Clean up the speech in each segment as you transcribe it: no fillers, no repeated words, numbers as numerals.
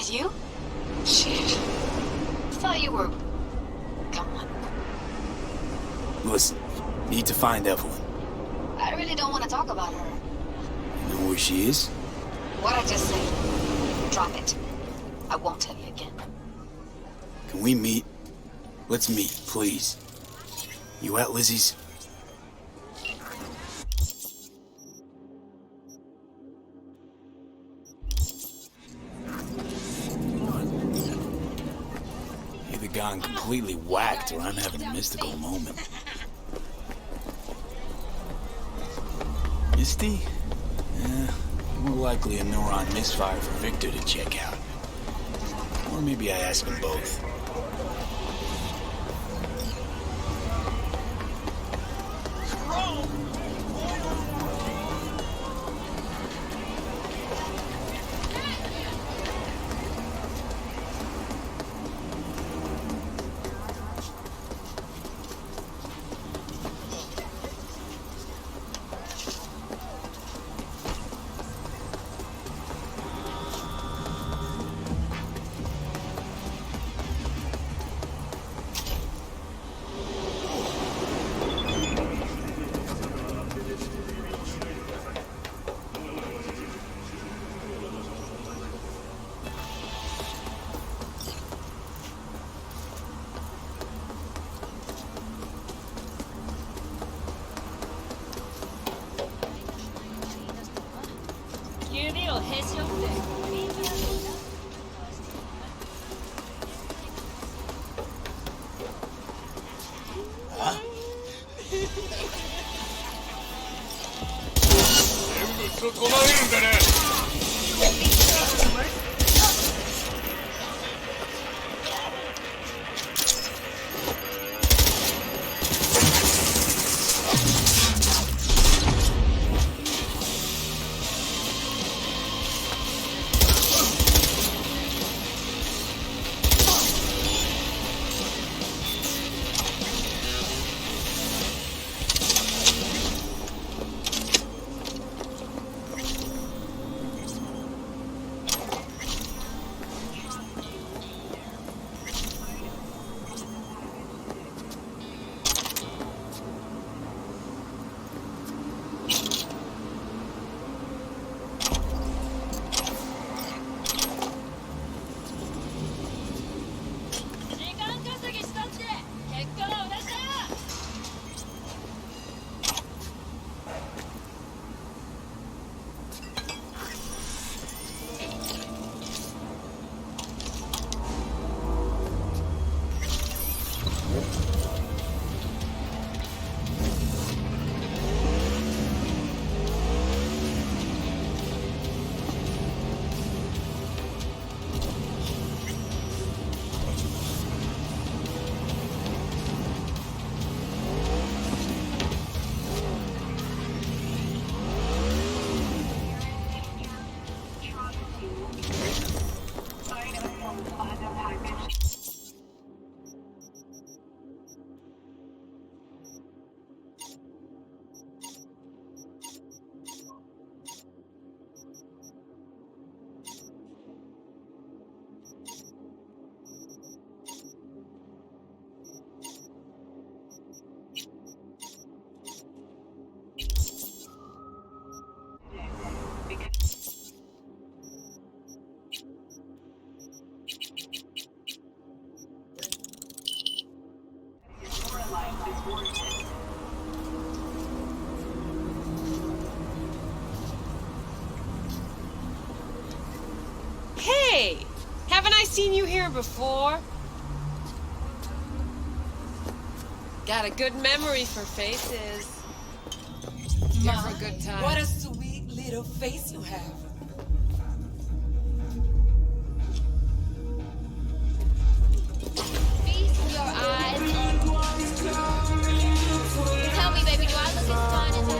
It's you? Shit. Thought you were... Come on. Listen, need to find Evelyn. I really don't want to talk about her. You know where she is? What I just said. Drop it. I won't tell you again. Can we meet? Let's meet, please. You at Lizzie's? Either gone completely whacked or I'm having a mystical moment. Misty? Yeah, more likely a neuron misfire for Victor to check out. Or maybe I ask them both. Hey! Haven't I seen you here before? Got a good memory for faces. Here for a good time. What a sweet little face you have. Feast your eyes on me. Tell me, baby, do I look as fine as I?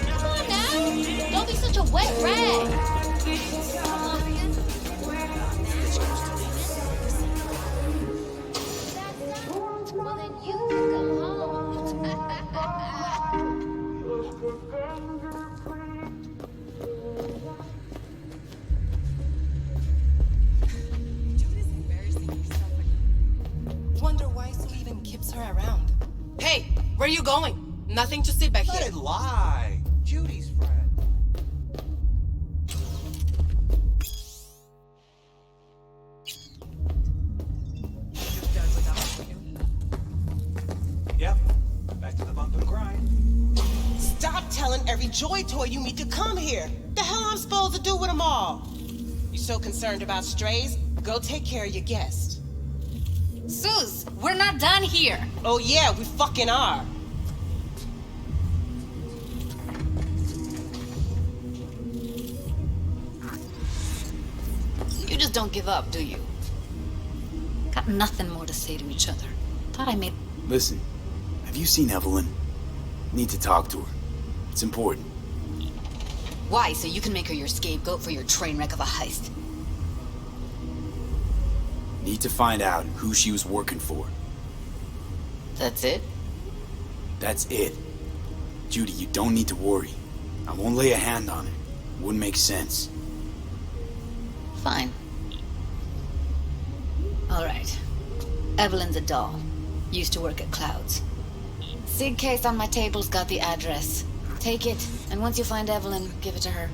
Come on now. Don't be such a wet rag. Come on. Well, then you can come home. Hey, where you going? Nothing to see back Let here. it lie. Judy's friend. Just done with that one. Yep. Back to the bump and grind. Stop telling every joy toy you meet to come here. The hell I'm supposed to do with them all? You so concerned about strays? Go take care of your guest. Suze, we're not done here. Oh yeah, we fucking are. You just don't give up, do you? Got nothing more to say to each other. Thought I made... Listen, have you seen Evelyn? Need to talk to her. It's important. Why? So you can make her your scapegoat for your train wreck of a heist? Need to find out who she was working for. That's it? That's it. Judy, you don't need to worry. I won't lay a hand on her. Wouldn't make sense. Fine. Alright. Evelyn's a doll. Used to work at Clouds. Sig case on my table's got the address. Take it, and once you find Evelyn, give it to her.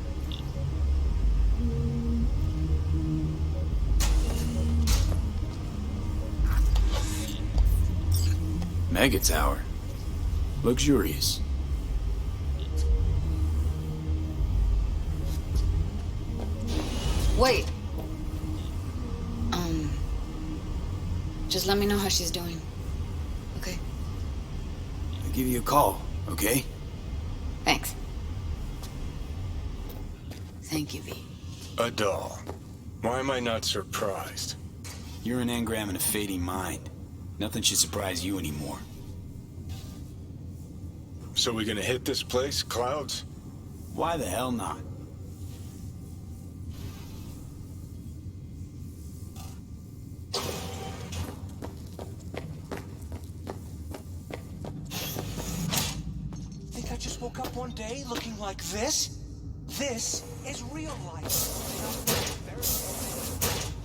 Mega Tower. Luxurious. Wait. Just let me know how she's doing. Okay? I'll give you a call, okay? Thanks. Thank you, V. A doll. Why am I not surprised? You're an engram and a fading mind. Nothing should surprise you anymore. So we gonna hit this place, Clouds? Why the hell not? Think I just woke up one day looking like this? This is real life.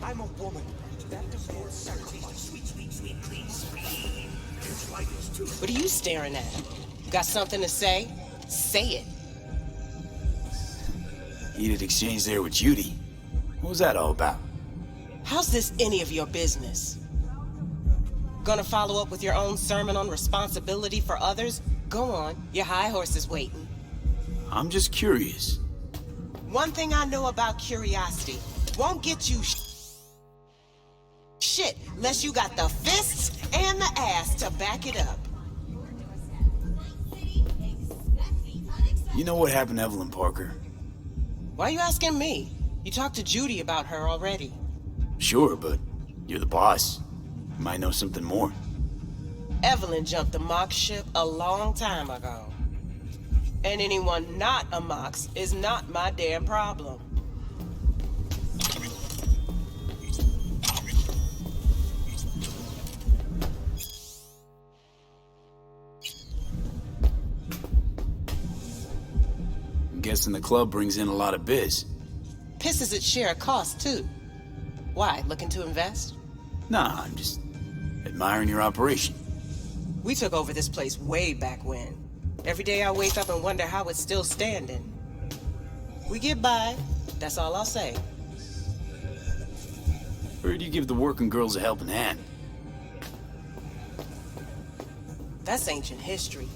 I'm a woman. That demands sacrifice. What are you staring at? Got something to say? Say it. Heated exchange there with Judy. What was that all about? How's this any of your business? Gonna follow up with your own sermon on responsibility for others? Go on, your high horse is waiting. I'm just curious. One thing I know about curiosity, won't get you shit unless you got the fists and the ass to back it up. You know what happened to Evelyn Parker? Why are you asking me? You talked to Judy about her already. Sure, but you're the boss. You might know something more. Evelyn jumped the Mox ship a long time ago. And anyone not a Mox is not my damn problem. I'm guessing the club brings in a lot of biz. Pisses its share of cost, too. Why, looking to invest? Nah, I'm just admiring your operation. We took over this place way back when. Every day I wake up and wonder how it's still standing. We get by, that's all I'll say. Heard you give the working girls a helping hand. That's ancient history.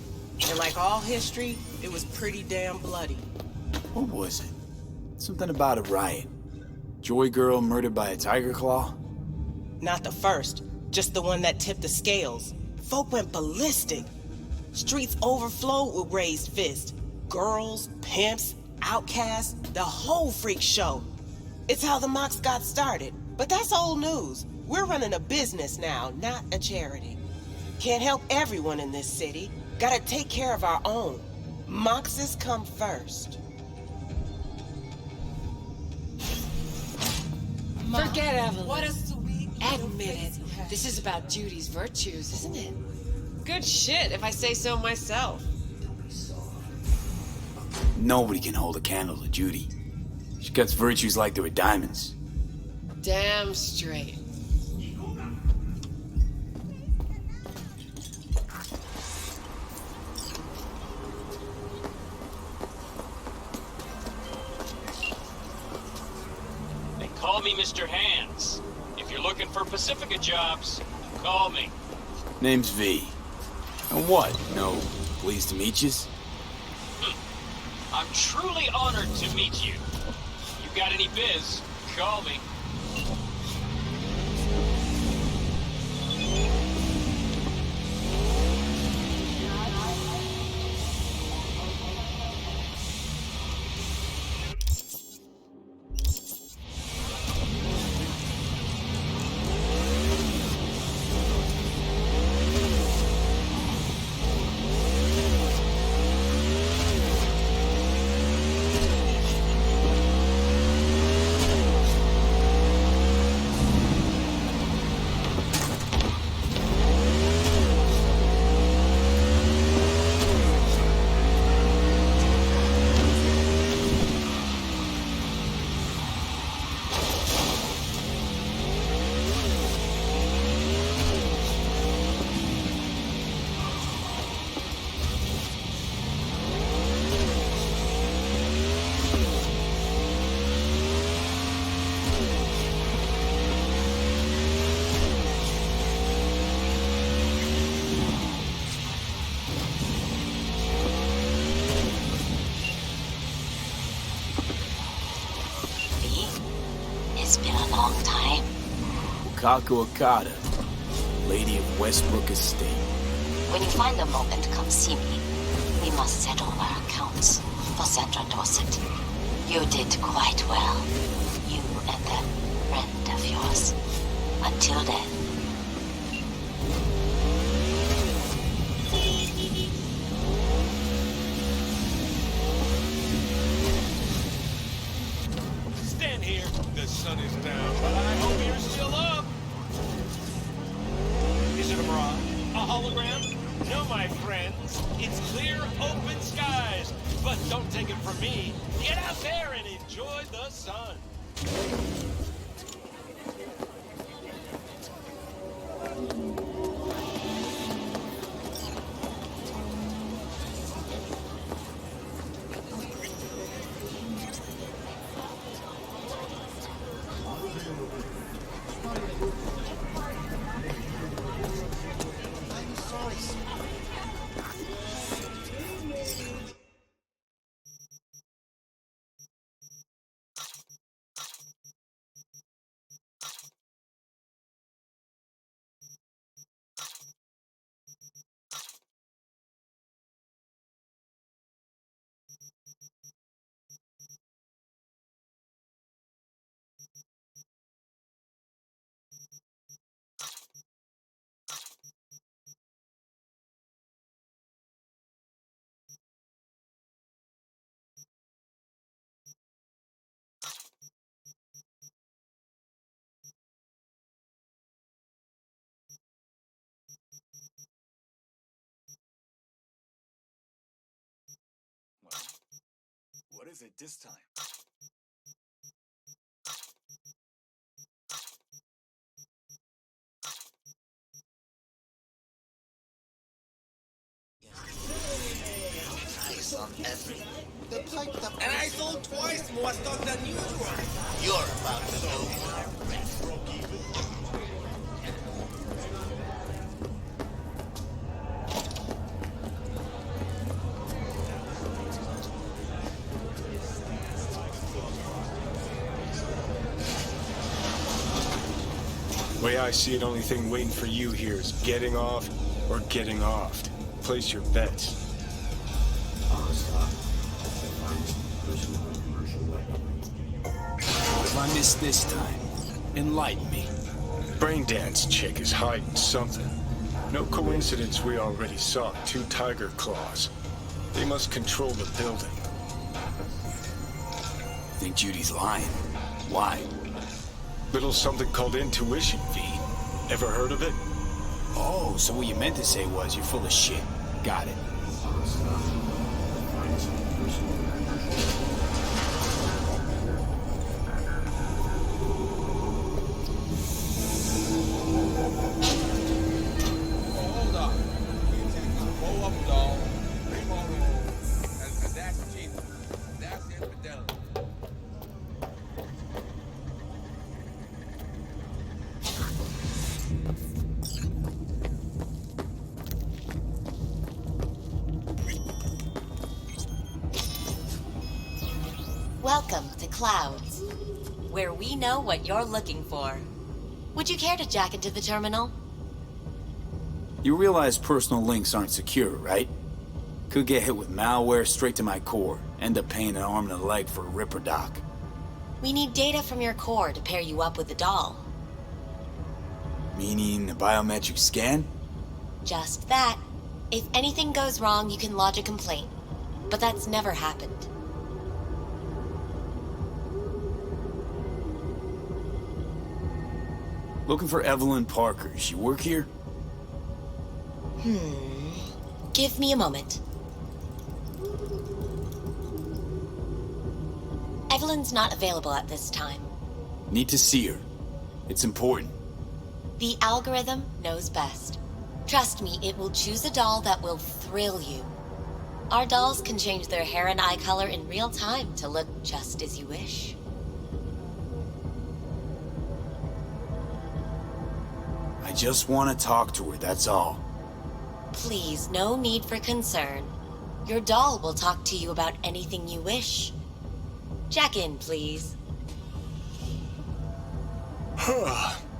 And like all history, it was pretty damn bloody. What was it? Something about a riot. Joy girl murdered by a tiger claw? Not the first, just the one that tipped the scales. Folk went ballistic. Streets overflowed with raised fists. Girls, pimps, outcasts, the whole freak show. It's how the Mox got started. But that's old news. We're running a business now, not a charity. Can't help everyone in this city. Gotta take care of our own. Moxes come first. Forget Evelyn. What a sweet little Admit it. face you have. This is about Judy's virtues, isn't it? Good shit, if I say so myself. Nobody can hold a candle to Judy. She cuts virtues like they were diamonds. Damn straight. Call me Mr. Hands. If you're looking for Pacifica jobs, call me. Name's V. And what? No, pleased to meet yous? I'm truly honored to meet you. You got any biz, call me. It's been a long time. Kaku Okada, Lady of Westbrook Estate. When you find a moment, come see me. We must settle our accounts for Sandra Dorset. You did quite well. You and that friend of yours. Until then. Stand here. The sun is down, but I hope you're still up. Is it a mirage? A hologram? No, my friends. It's clear, open skies. But don't take it from me. Get out there and enjoy the sun. What is it this time? Eyes on everything. The piped up. And I sold twice more stock than usual. You're about to know your rest. Way I see it, only thing waiting for you here is getting off or getting offed. Place your bets. If I miss this time, enlighten me. Braindance chick is hiding something. No coincidence we already saw 2 tiger claws. They must control the building. Think Judy's lying. Why? Little something called intuition, V. Ever heard of it? Oh, so what you meant to say was you're full of shit. Got it. Hold up. Roll up, dog. And that's cheap. That's infidelity. Welcome to Clouds, where we know what you're looking for. Would you care to jack into the terminal? You realize personal links aren't secure, right? Could get hit with malware straight to my core, end up paying an arm and a leg for a Ripper doc. We need data from your core to pair you up with the doll. Meaning a biometric scan? Just that. If anything goes wrong, you can lodge a complaint. But that's never happened. Looking for Evelyn Parker. She work here? Give me a moment. Evelyn's not available at this time. Need to see her. It's important. The algorithm knows best. Trust me, it will choose a doll that will thrill you. Our dolls can change their hair and eye color in real time to look just as you wish. I just want to talk to her, that's all. Please, no need for concern. Your doll will talk to you about anything you wish. Jack in, please.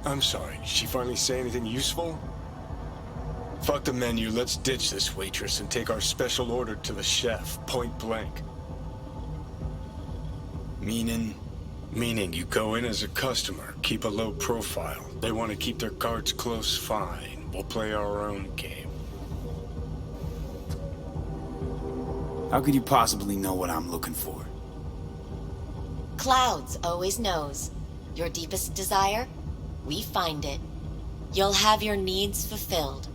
I'm sorry, did she finally say anything useful? Fuck the menu, let's ditch this waitress and take our special order to the chef, point blank. Meaning? Meaning you go in as a customer, keep a low profile. They want to keep their cards close, fine. We'll play our own game. How could you possibly know what I'm looking for? Clouds always knows. Your deepest desire, we find it. You'll have your needs fulfilled,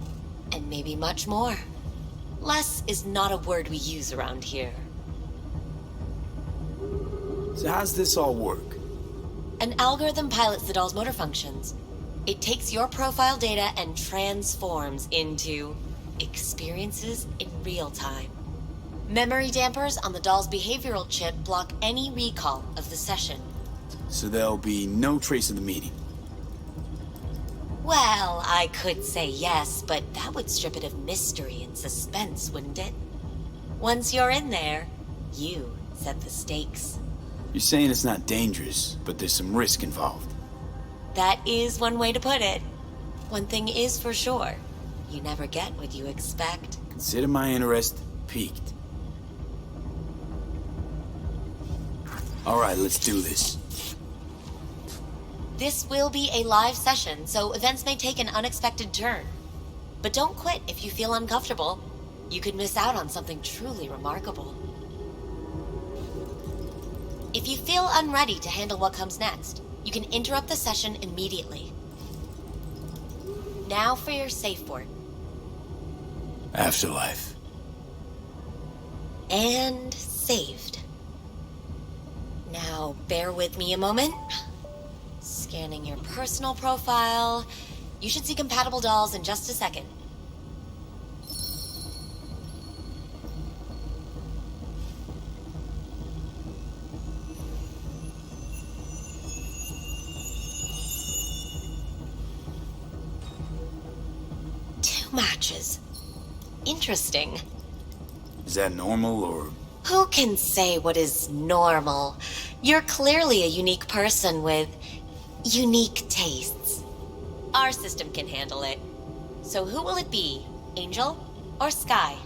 and maybe much more. Less is not a word we use around here. So how's this all work? An algorithm pilots the doll's motor functions. It takes your profile data and transforms into experiences in real time. Memory dampers on the doll's behavioral chip block any recall of the session. So there'll be no trace of the meeting. Well, I could say yes, but that would strip it of mystery and suspense, wouldn't it? Once you're in there, you set the stakes. You're saying it's not dangerous, but there's some risk involved. That is one way to put it. One thing is for sure, you never get what you expect. Consider my interest piqued. All right, let's do this. This will be a live session, so events may take an unexpected turn. But don't quit if you feel uncomfortable. You could miss out on something truly remarkable. If you feel unready to handle what comes next, you can interrupt the session immediately. Now for your safe word. Afterlife. And saved. Now, bear with me a moment. Scanning your personal profile. You should see compatible dolls in just a second. Two matches. Interesting. Is that normal, or...? Who can say what is normal? You're clearly a unique person with unique tastes. Our system can handle it. So who will it be? Angel or Sky?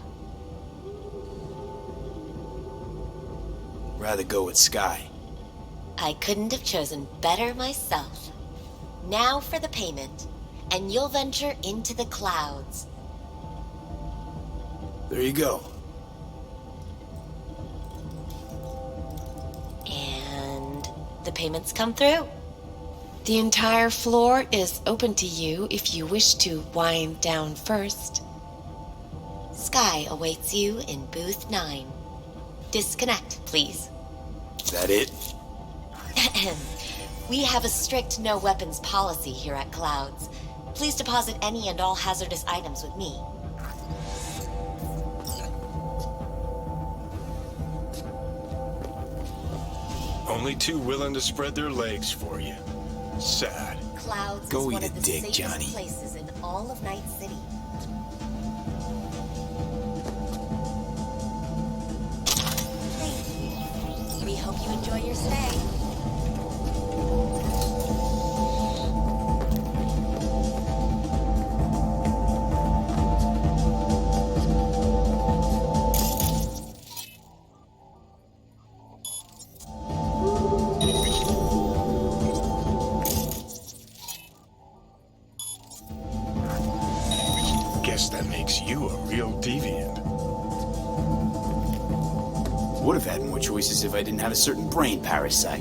Rather go with Sky. I couldn't have chosen better myself. Now for the payment, and you'll venture into the clouds. There you go. And the payments come through. The entire floor is open to you if you wish to wind down first. Sky awaits you in booth 9. Disconnect, please. Is that it? We have a strict no weapons policy here at Clouds. Please deposit any and all hazardous items with me. Only two willing to spread their legs for you. Sad. Clouds Go is one eat of a the dick, safest Johnny. places in all of Night City. Thank you. We hope you you enjoy your stay. Guess that makes you a real deviant. Would have had more choices if I didn't have a certain brain parasite.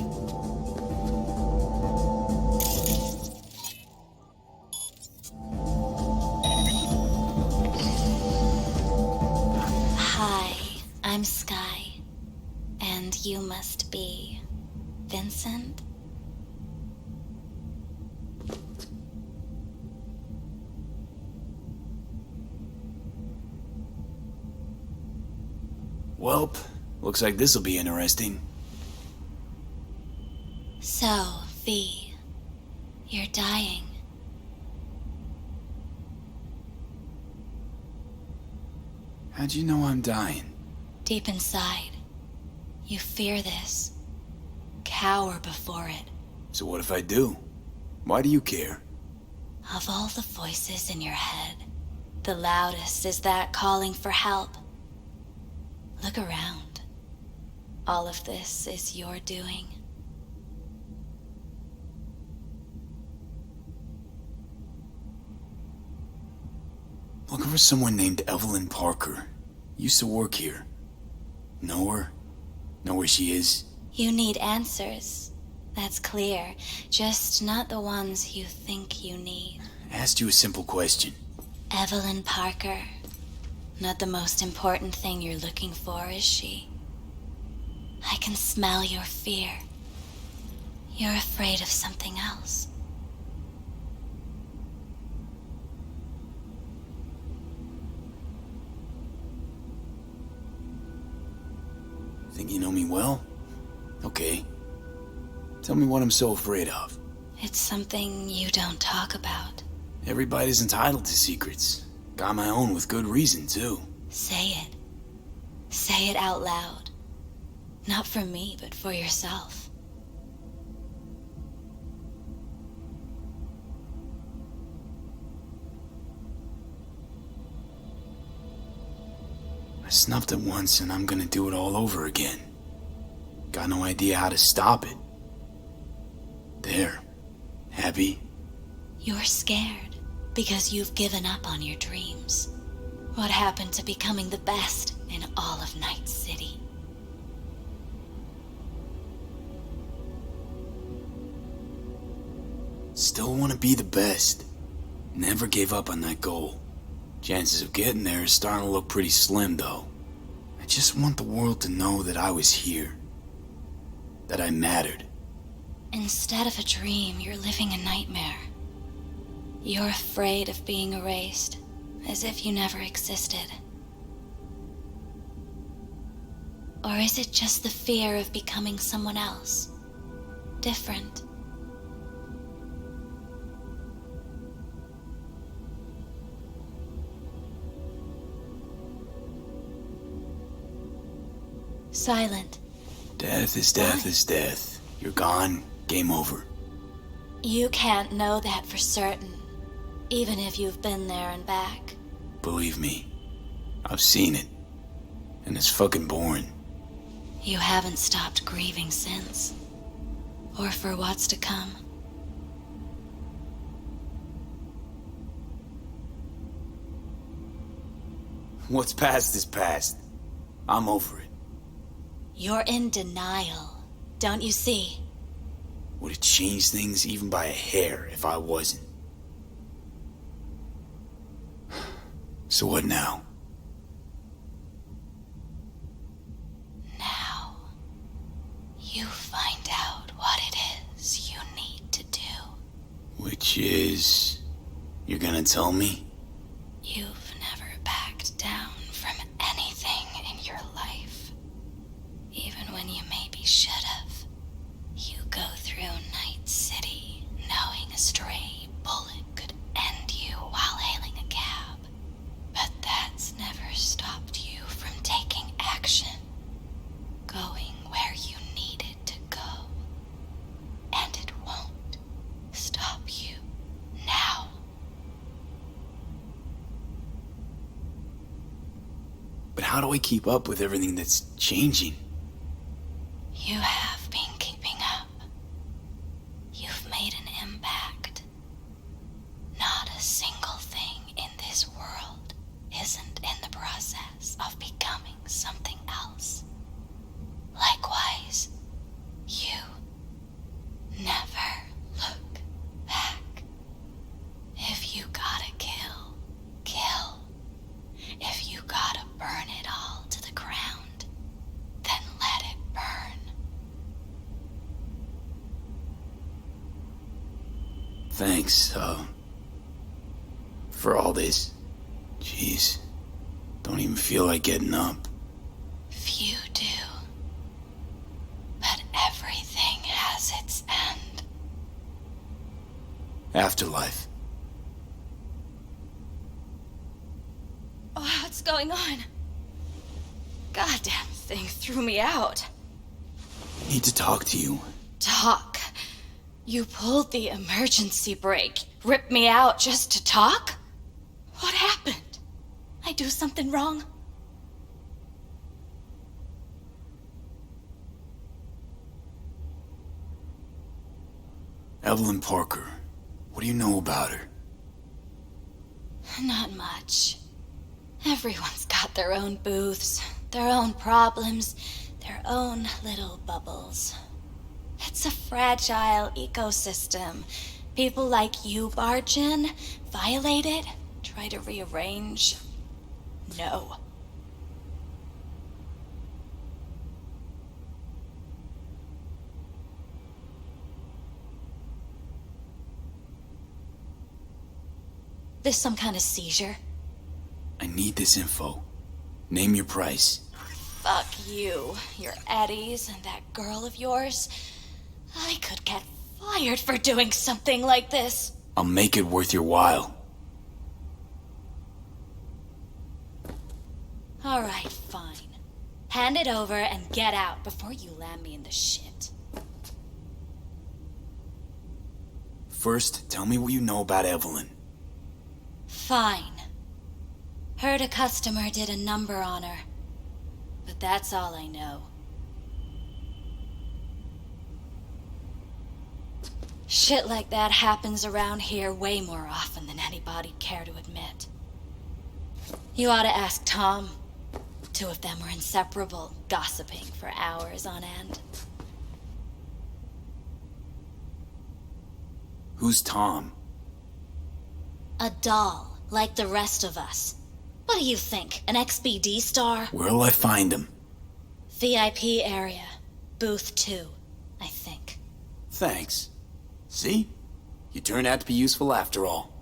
Hi, I'm Sky. And you must be Vincent? Welp, looks like this'll be interesting. So, V, you're dying. How'd you know I'm dying? Deep inside, you fear this. Cower before it. So what if I do? Why do you care? Of all the voices in your head, the loudest is that calling for help. Look around. All of this is your doing. Looking for someone named Evelyn Parker. Used to work here. Know her? Know where she is? You need answers. That's clear. Just not the ones you think you need. Asked you a simple question. Evelyn Parker. Not the most important thing you're looking for, is she? I can smell your fear. You're afraid of something else. Think you know me well? Okay. Tell me what I'm so afraid of. It's something you don't talk about. Everybody's entitled to secrets. Got my own with good reason, too. Say it. Say it out loud. Not for me, but for yourself. I snuffed it once and I'm gonna do it all over again. Got no idea how to stop it. There. Happy? You're scared because you've given up on your dreams. What happened to becoming the best in all of Night City? Still want to be the best. Never gave up on that goal. Chances of getting there is starting to look pretty slim, though. I just want the world to know that I was here. That I mattered. Instead of a dream, you're living a nightmare. You're afraid of being erased, as if you never existed. Or is it just the fear of becoming someone else? Different? Silent. Death is death is death. You're gone. Game over. You can't know that for certain, even if you've been there and back. Believe me, I've seen it. And it's fucking boring. You haven't stopped grieving since. Or for what's to come. What's past is past. I'm over it. You're in denial, don't you see? Would it change things even by a hair if I wasn't? So what now? Now, you find out what it is you need to do. Which is... You're gonna tell me? You've never backed down from anything in your life. Even when you maybe should have. You go through Night City knowing a stray bullet could end you while hailing a cab. But that's never stopped you from taking action. Going where you needed But how do I keep up with everything that's changing? You have been keeping up. You've made an impact. Not a single thing in this world isn't in the process of becoming something else. Likewise, you never look back. If you gotta kill, kill. If you gotta burn it all to the ground, then let it burn. Thanks, for all this. Jeez, don't even feel like getting up. Few do. But everything has its end. Afterlife. Oh, what's going on? Goddamn thing threw me out. Need to talk to you. Talk? You pulled the emergency brake, ripped me out just to talk? What happened? I do something wrong? Evelyn Parker. What do you know about her? Not much. Everyone's got their own booths, their own problems, their own little bubbles. It's a fragile ecosystem. People like you barge in, violate it, try to rearrange. No. This some kind of seizure? I need this info. Name your price. Fuck you, your Eddies, and that girl of yours. I could get fired for doing something like this. I'll make it worth your while. All right, fine. Hand it over and get out before you land me in the shit. First, tell me what you know about Evelyn. Fine. Heard a customer did a number on her. But that's all I know. Shit like that happens around here way more often than anybody'd care to admit. You ought to ask Tom. Two of them were inseparable, gossiping for hours on end. Who's Tom? A doll, like the rest of us. What do you think, an XBD star? Where'll I find him? VIP area. Booth 2, I think. Thanks. See? You turned out to be useful after all.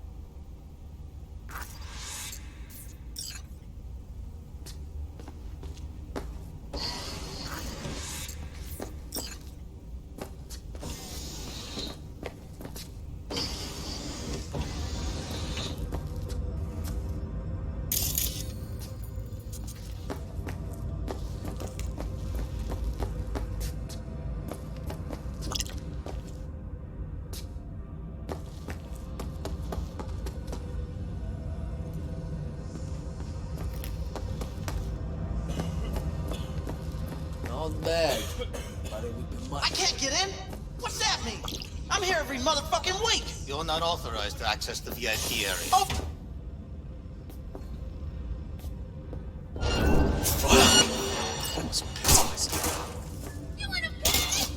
Not bad. But it would be much. I can't get in? What's that mean? I'm here every motherfucking week. You're not authorized to access the VIP area. Oh! Almost pissed myself. You wanna bitch?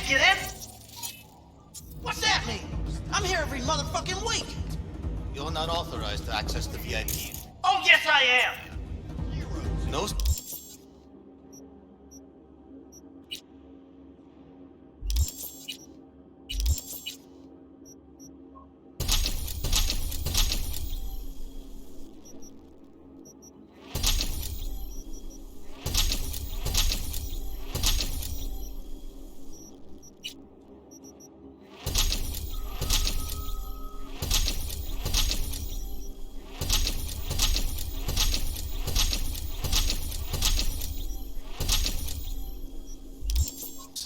can't get in? What's that mean? I'm here every motherfucking week. You're not authorized to access the VIP. Oh, yes, I am. No.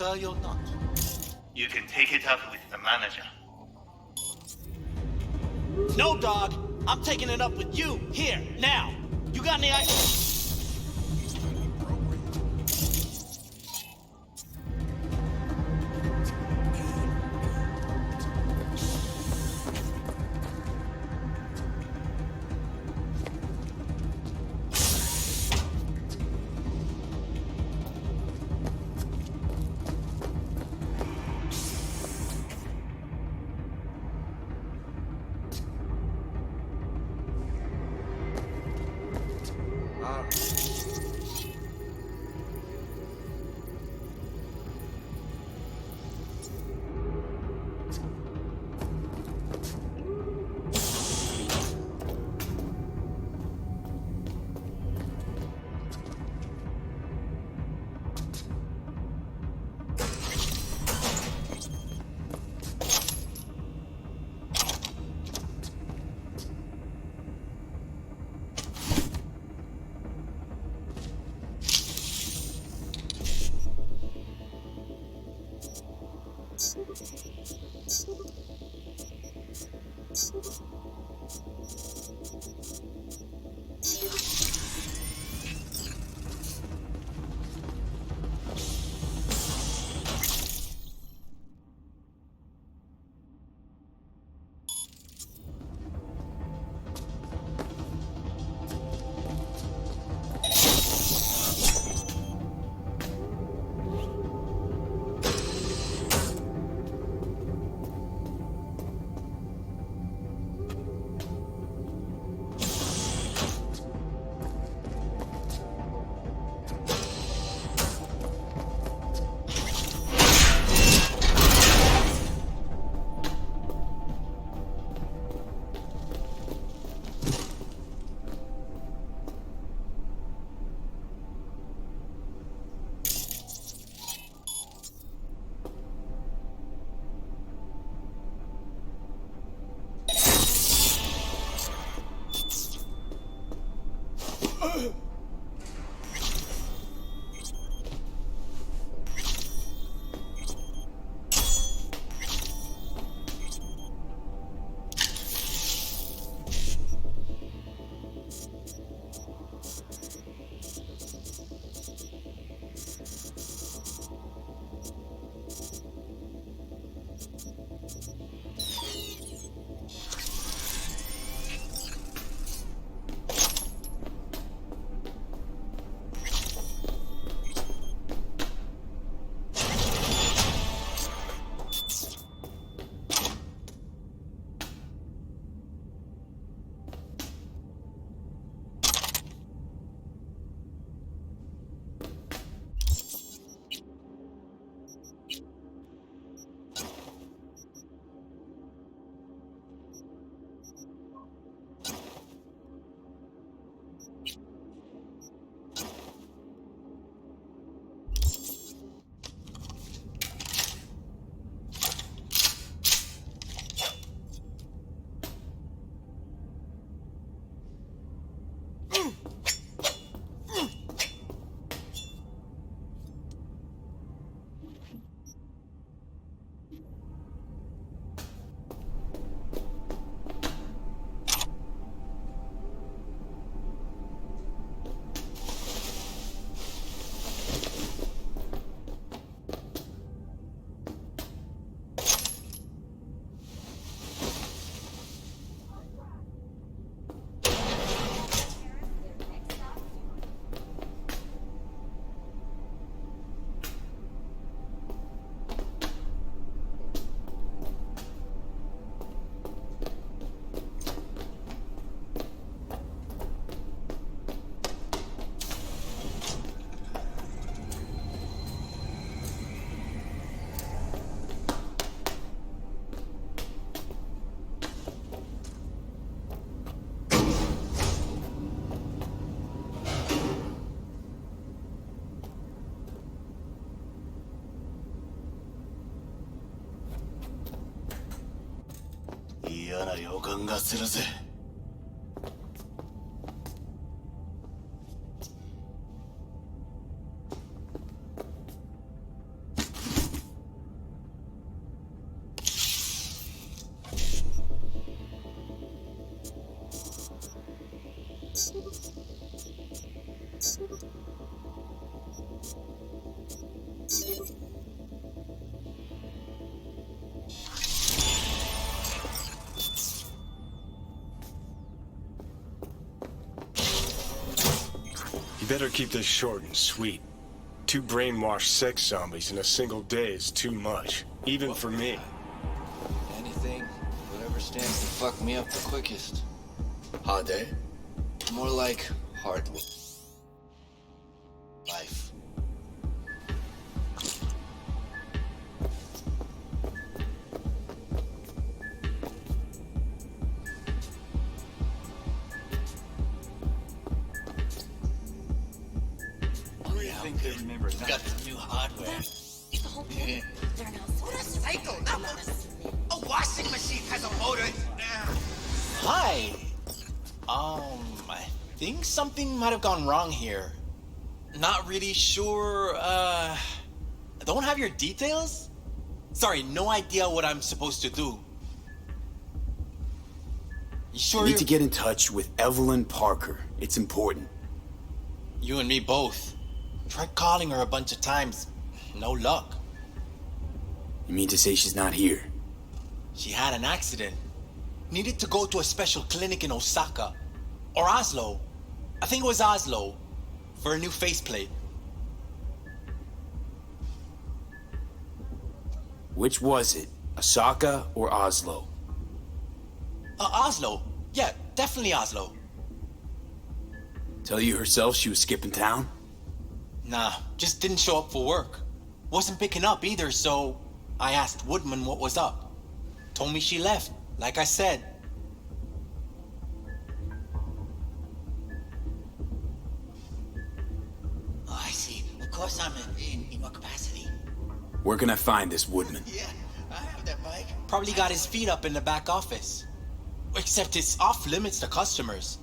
Sir, you're not. You can take it up with the manager. No, dog. I'm taking it up with you, here, now. You got any idea? 嫌な予感がするぜ。You better keep this short and sweet. 2 brainwashed sex zombies in a single day is too much, even for me. Anything, whatever stands to fuck me up the quickest. Hard day? More like hard life. Got some new hardware. Yeah. What a cycle! A washing machine has a motor. Hi. I think something might have gone wrong here. Not really sure, don't have your details? Sorry, no idea what I'm supposed to do. You sure You need to get in touch with Evelyn Parker. It's important. You and me both. Tried calling her a bunch of times. No luck. You mean to say she's not here? She had an accident. Needed to go to a special clinic in Osaka. Or Oslo. I think it was Oslo. For a new faceplate. Which was it? Osaka or Oslo? Oslo. Yeah, definitely Oslo. Tell you herself she was skipping town? Nah, just didn't show up for work. Wasn't picking up either, so I asked Woodman what was up. Told me she left, like I said. Oh, I see. Of course I'm in what capacity? Where can I find this Woodman? Yeah, I have that bike. Probably got his feet up in the back office. Except it's off limits to customers.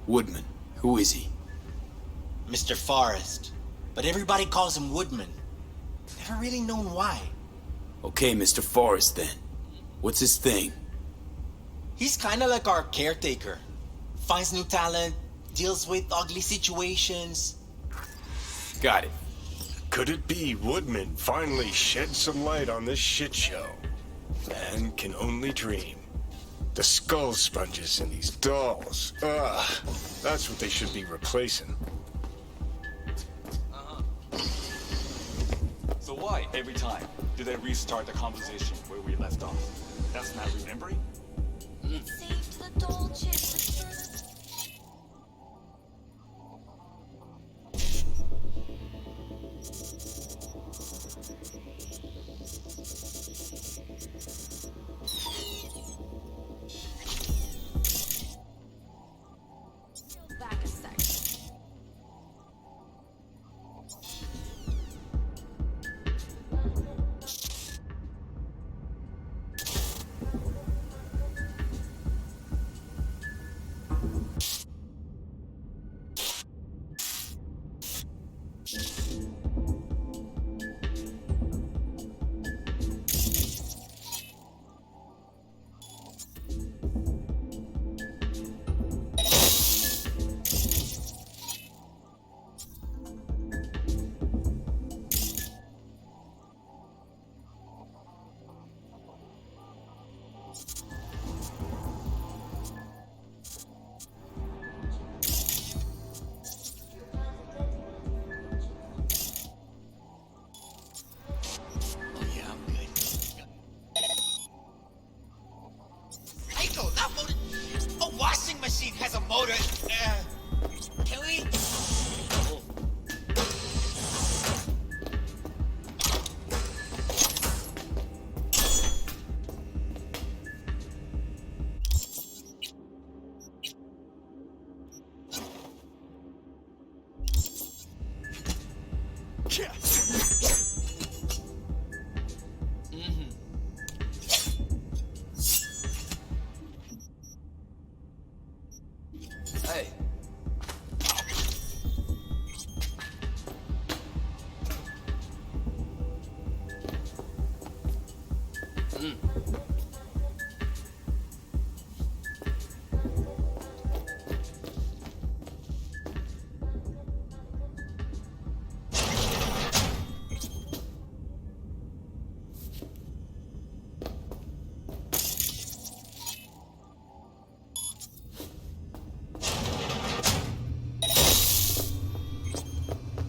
Woodman. Who is he? Mr. Forrest. But everybody calls him Woodman. Never really known why. Okay, Mr. Forrest then. What's his thing? He's kinda like our caretaker. Finds new talent, deals with ugly situations. Got it. Could it be Woodman finally shed some light on this shit show? Man can only dream. The skull sponges in these dolls. Ugh, that's what they should be replacing. So why, every time, do they restart the conversation where we left off? That's not remembering? Saved the doll chick. Back a sec.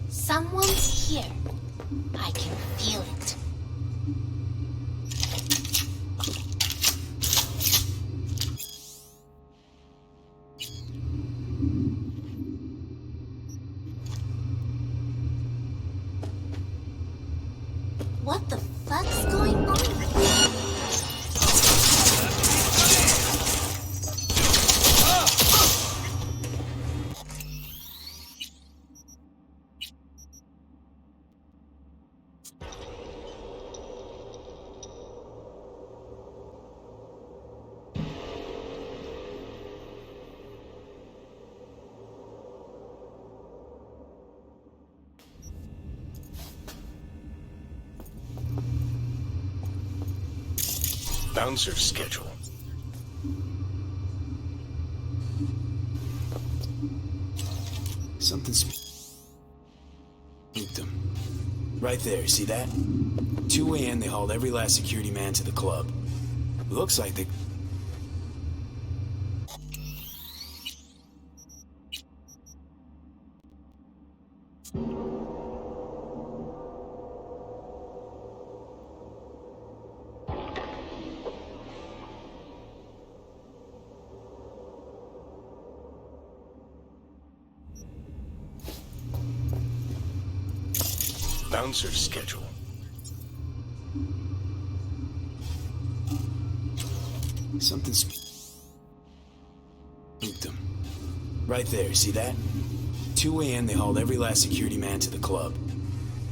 Someone's here. I can feel it. What the fuck's going on? Bouncer schedule. Something spooked them. Right there, see that? 2 a.m. they hauled every last security man to the club. Looks like they... Bouncer schedule. Something spooked them. Right there, see that? 2 a.m. they hauled every last security man to the club.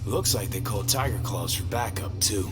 Looks like they called Tiger Claws for backup, too.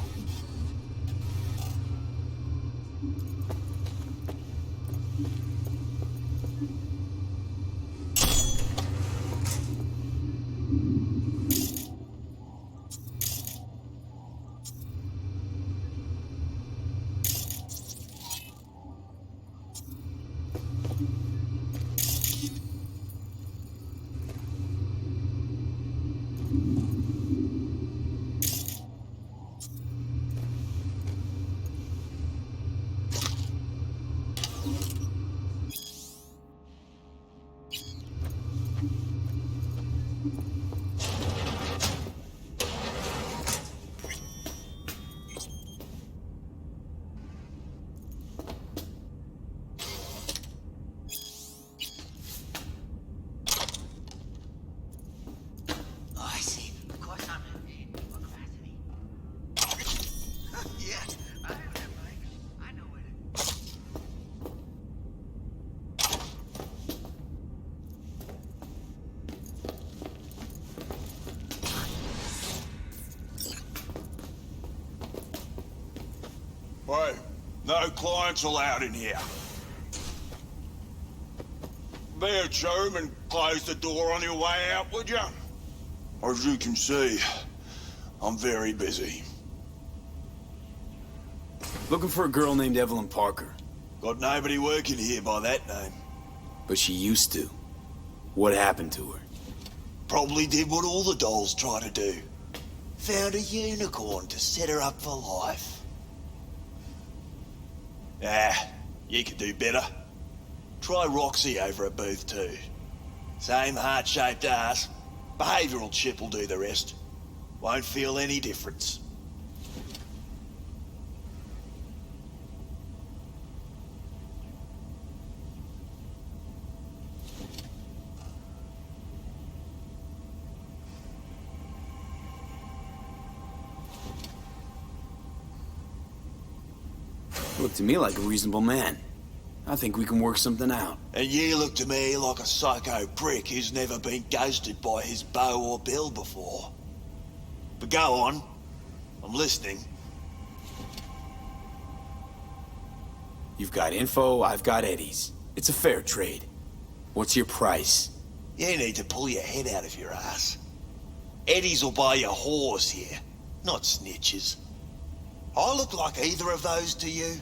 Hey, no clients allowed in here. Be a chum and close the door on your way out, would you? As you can see, I'm very busy. Looking for a girl named Evelyn Parker. Got nobody working here by that name. But she used to. What happened to her? Probably did what all the dolls try to do. Found a unicorn to set her up for life. Ah, you could do better. Try Roxy over at Booth 2. Same heart-shaped ass. Behavioural chip will do the rest. Won't feel any difference. Look to me like a reasonable man. I think we can work something out. And you look to me like a psycho prick who's never been ghosted by his beau or bill before. But go on. I'm listening. You've got info, I've got Eddie's. It's a fair trade. What's your price? You need to pull your head out of your ass. Eddie's will buy your horse here, not snitches. I look like either of those to you?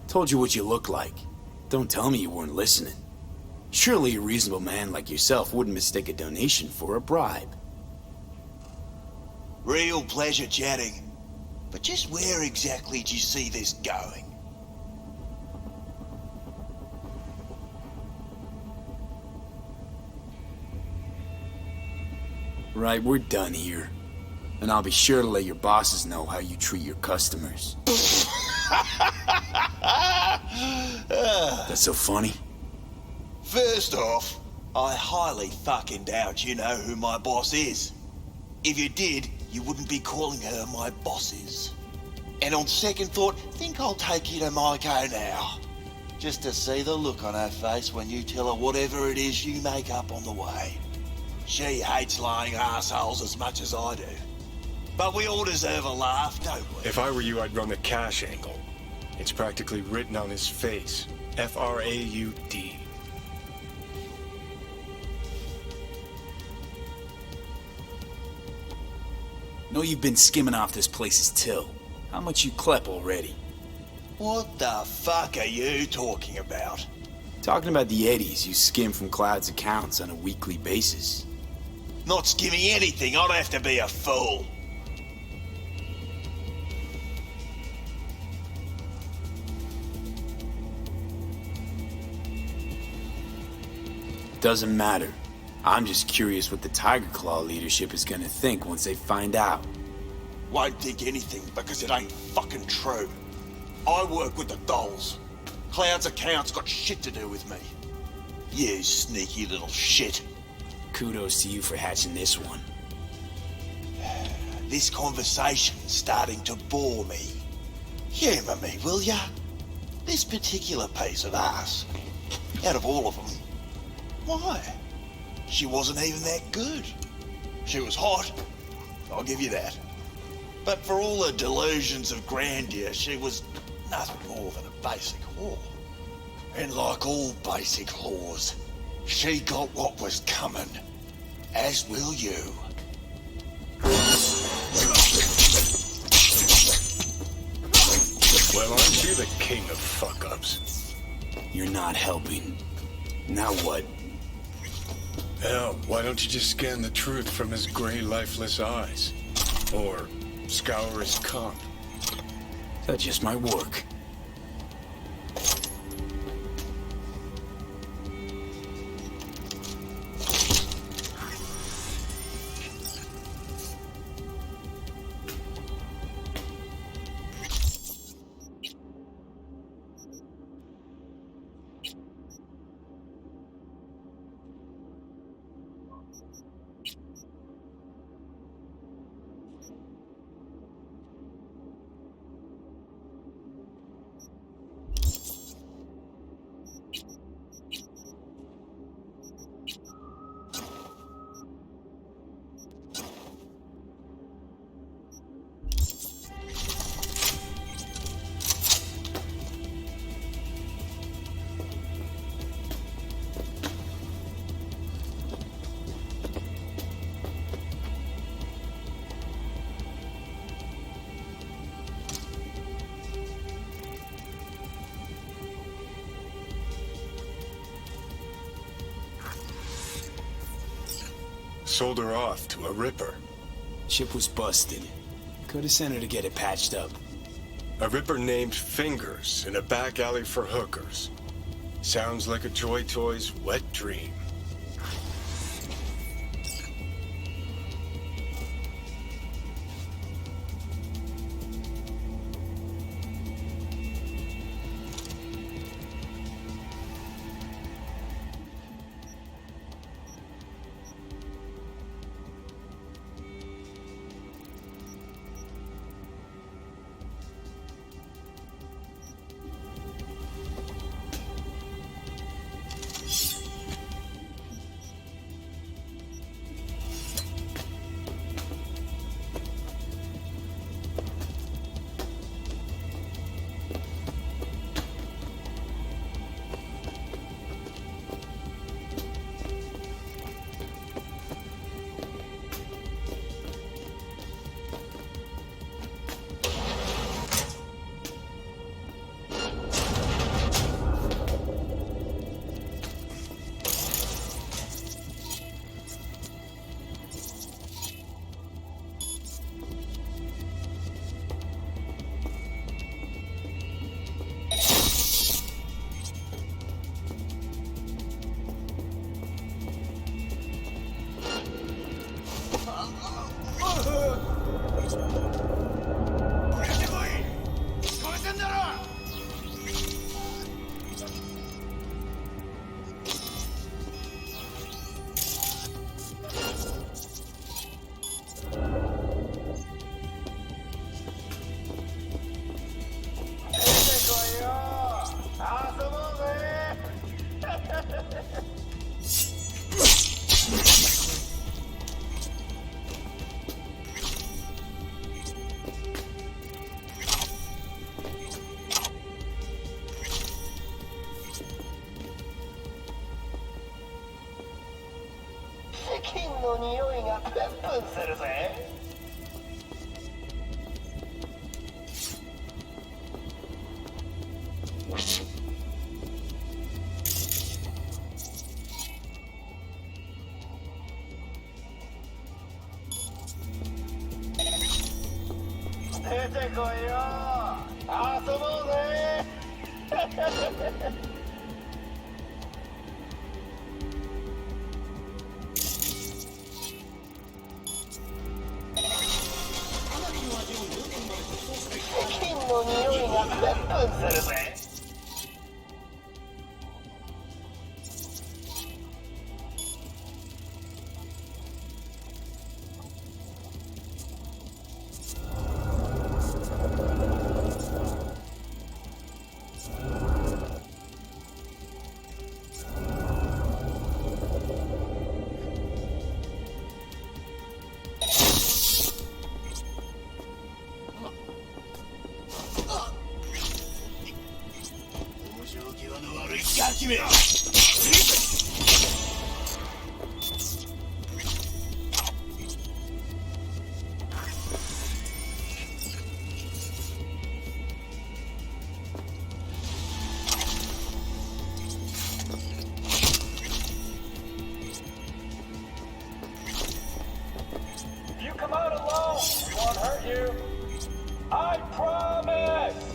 Told you what you look like. Don't tell me you weren't listening. Surely a reasonable man like yourself wouldn't mistake a donation for a bribe. Real pleasure chatting. But just where exactly do you see this going? Right, we're done here. And I'll be sure to let your bosses know how you treat your customers. That's so funny? First off, I highly fucking doubt you know who my boss is. If you did, you wouldn't be calling her my bosses. And on second thought, think I'll take you to Maiko now. Just to see the look on her face when you tell her whatever it is you make up on the way. She hates lying assholes as much as I do. But we all deserve a laugh, don't we? If I were you, I'd run the cash angle. It's practically written on his face. F-R-A-U-D. Know you've been skimming off this place's till. How much you clep already? What the fuck are you talking about? Talking about the eddies you skim from Cloud's accounts on a weekly basis. Not skimming anything, I'd have to be a fool. Doesn't matter. I'm just curious what the Tiger Claw leadership is gonna think once they find out. Won't think anything because it ain't fucking true. I work with the dolls. Cloud's account's got shit to do with me. You sneaky little shit. Kudos to you for hatching this one. This conversation's starting to bore me. Humour me, will ya? This particular piece of ass, out of all of them, why? She wasn't even that good. She was hot, I'll give you that. But for all her delusions of grandeur, she was nothing more than a basic whore. And like all basic whores, she got what was coming, as will you. Well, aren't you the king of fuck-ups? You're not helping. Now what? Hell, why don't you just scan the truth from his gray, lifeless eyes? Or scour his comp? That just might work. Sold her off to a Ripper. Chip was busted. Could have sent her to get it patched up. A Ripper named Fingers in a back alley for hookers. Sounds like a Joy Toy's wet dream. 分するぜ。出てこいよ。遊ぼうぜ。金の匂いがプンプンするぜ。ガキめ。You come out alone. We won't hurt you. I promise.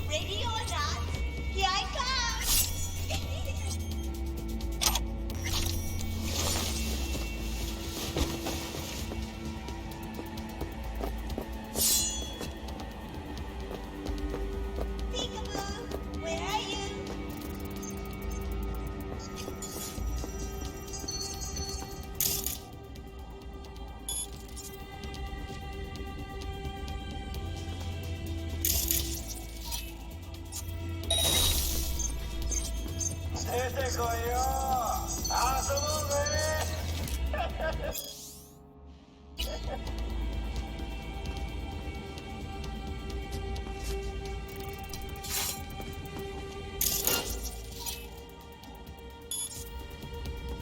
Ready or not, here I come! Peekaboo, where are you?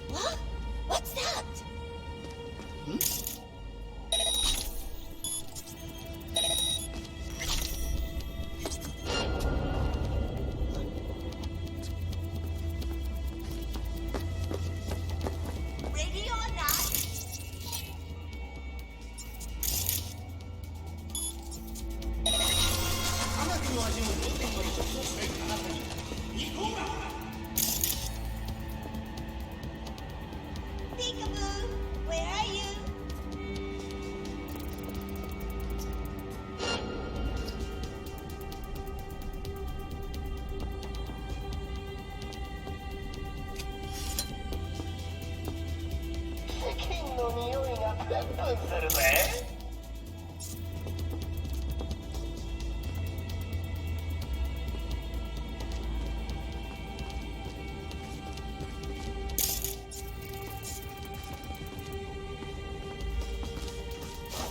What? What's that? Ready or not? Peekaboo, where are you?金の匂いがプンプンするぜ。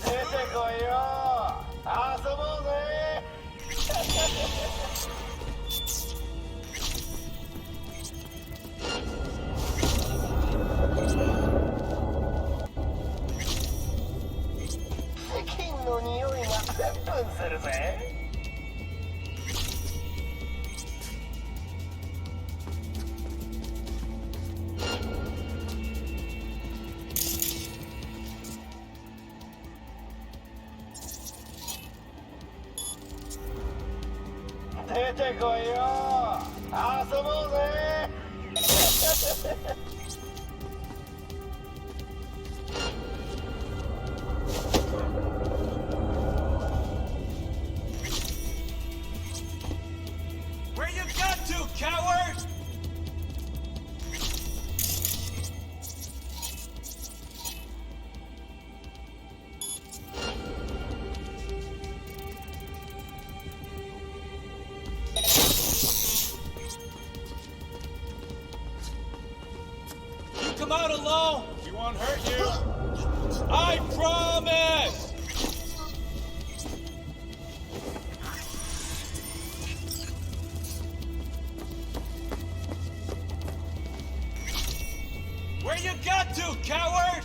出てこいよ。遊ぼうぜ。金の匂いがプンプンするぜ。出てこいよ。遊ぼうぜ。I promise! Where you got to, coward?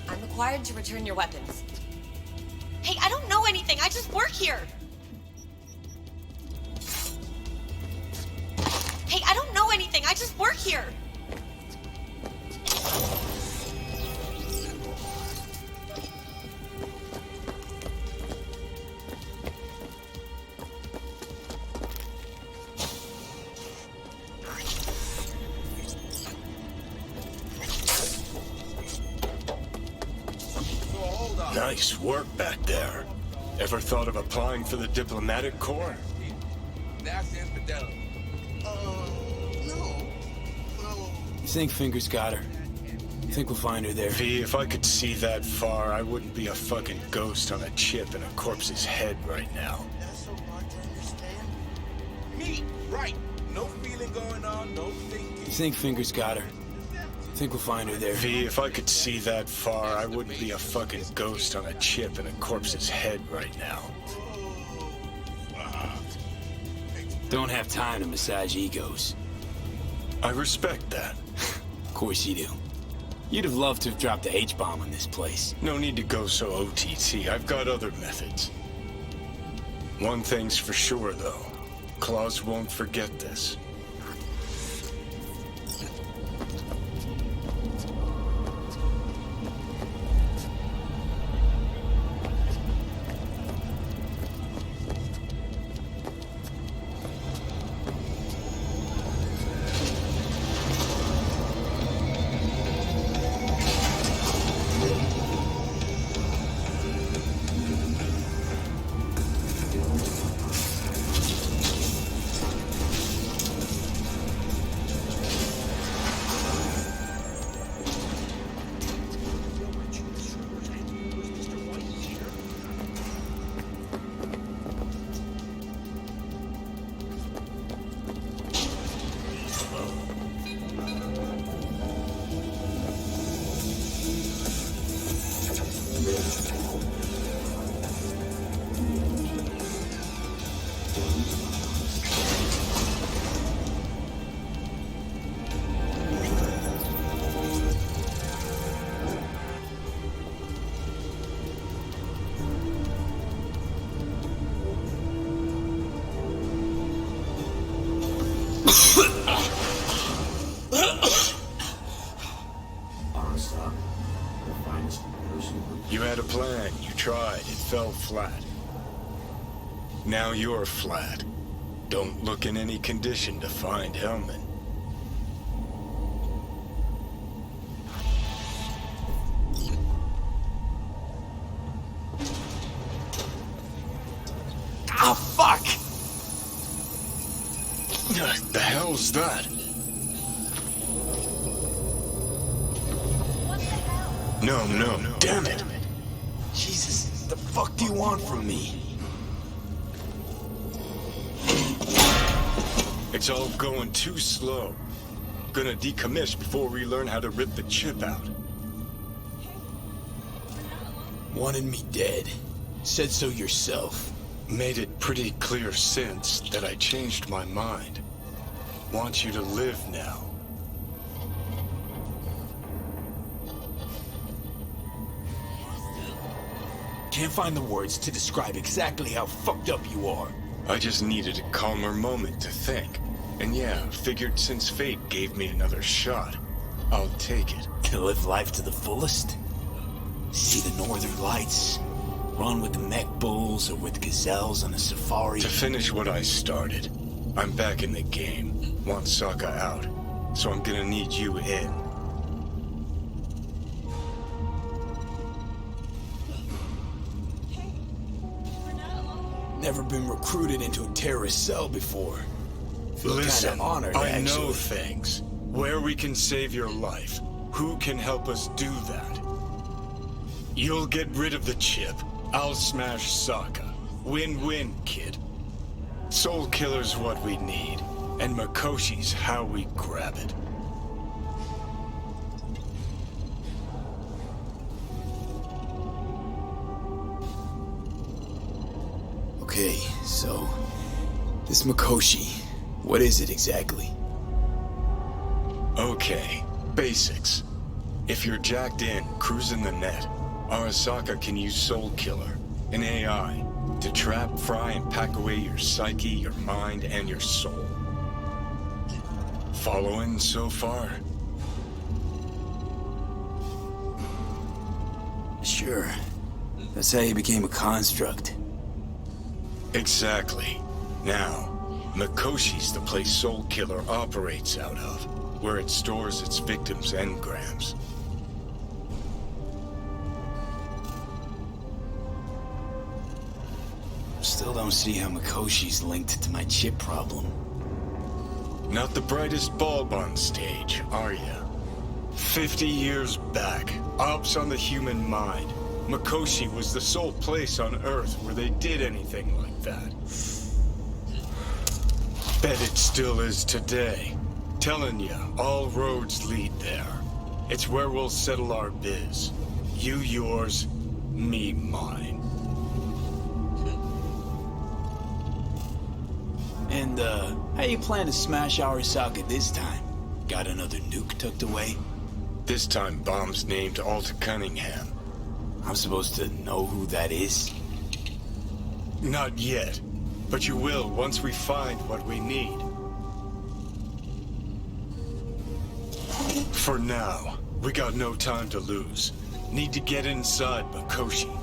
I'm required to return your weapons. Hey, I don't know anything. I just work here. Hey, I don't know anything. I just work here. Nice work back there. Ever thought of applying for the diplomatic corps? That's infidel. No. You think Fingers got her? You think we'll find her there? V, if I could see that far, I wouldn't be a fucking ghost on a chip in a corpse's head right now. That's so hard to understand. Me, right. No feeling going on, no thinking. You think Fingers got her? You think we'll find her there? V, if I could see that far, I wouldn't be a fucking ghost on a chip in a corpse's head right now. Don't have time to massage egos. I respect that. Of course you do. You'd have loved to have dropped the H-bomb on this place. No need to go so OTT. I've got other methods. One thing's for sure, though. Claus won't forget this. You had a plan, you tried, it fell flat. Now you're flat. Don't look in any condition to find Hellman. Ah, fuck! The hell's that? No, damn it! Jesus, the fuck do you want from me? It's all going too slow. Gonna decommiss before we learn how to rip the chip out. Wanted me dead. Said so yourself. Made it pretty clear since that I changed my mind. Want you to live now. Can't find the words to describe exactly how fucked up you are. I just needed a calmer moment to think. And yeah, figured since fate gave me another shot, I'll take it. To live life to the fullest? See the northern lights? Run with the mech bulls or with gazelles on a safari? To finish what I started, I'm back in the game. Want Sokka out, so I'm gonna need you in. Never been recruited into a terrorist cell before. Feel Listen, kinda honored, I actually. know things. Where we can save your life. Who can help us do that? You'll get rid of the chip. I'll smash Sokka. Win-win, kid. Soul Killer's what we need, and Makoshi's how we grab it. Okay, so... this Makoshi, what is it exactly? Okay, basics. If you're jacked in, cruising the net, Arasaka can use Soul Killer, an AI, to trap, fry, and pack away your psyche, your mind, and your soul. Following so far? Sure. That's how you became a construct. Exactly. Now, Makoshi's the place Soul Killer operates out of, where it stores its victims' engrams. Still don't see how Makoshi's linked to my chip problem. Not the brightest bulb on stage, are ya? 50 years back, ops on the human mind. Makoshi was the sole place on Earth where they did anything like that. Bet it still is today. Telling ya, all roads lead there. It's where we'll settle our biz. You yours, me mine. And, how you plan to smash Arasaka this time? Got another nuke tucked away? This time, bomb's named Alta Cunningham. I'm supposed to know who that is? Not yet, but you will once we find what we need. For now, we got no time to lose. Need to get inside Makoshi.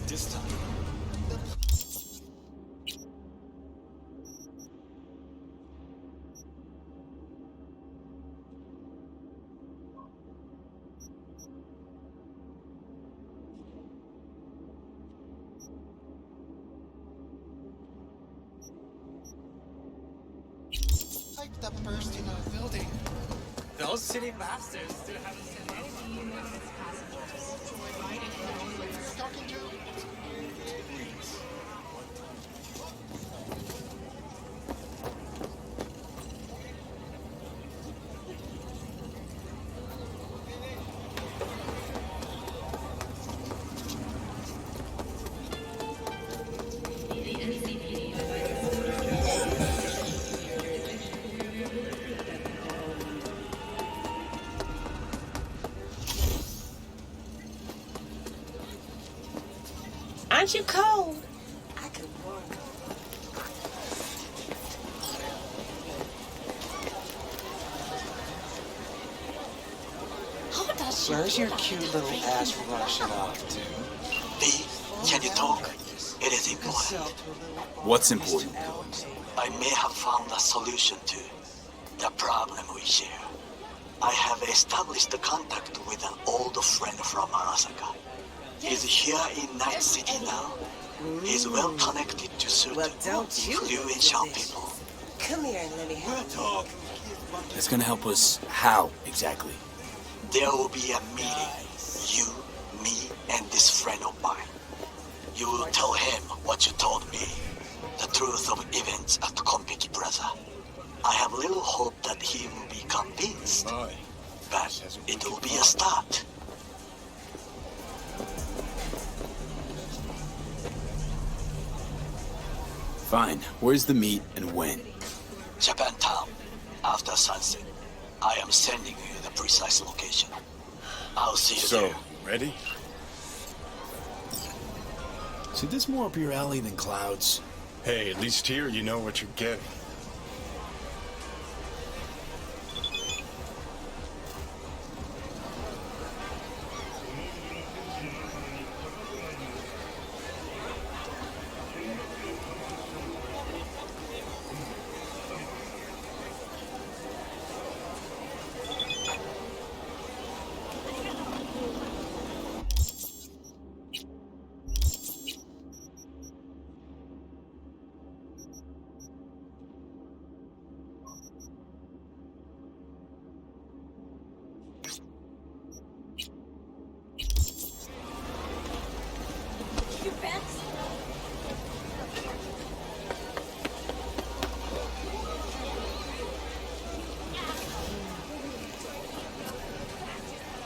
This time. Like the burst in our building. Those city bastards still haven't said Talking to? Aren't you cold? I can warm you. Where's your cute little ass rushing off to? B, can you talk? It is important. What's important? I may have found a solution to the problem we share. I have established a contact with an old friend from Arasaka. He's here in Night City now. He's well connected to certain influential people. Come here and let me help. That's gonna help us how, exactly? There will be a meeting. You, me, and this friend of mine. You will tell him what you told me. The truth of events at Konpeki Plaza. I have little hope that he will be convinced. But it will be a start. Fine. Where's the meet and when? Japantown. After sunset. I am sending you the precise location. I'll see you So, there. ready? So this more up your alley than clouds? Hey, at least here you know what you're getting. Your pants?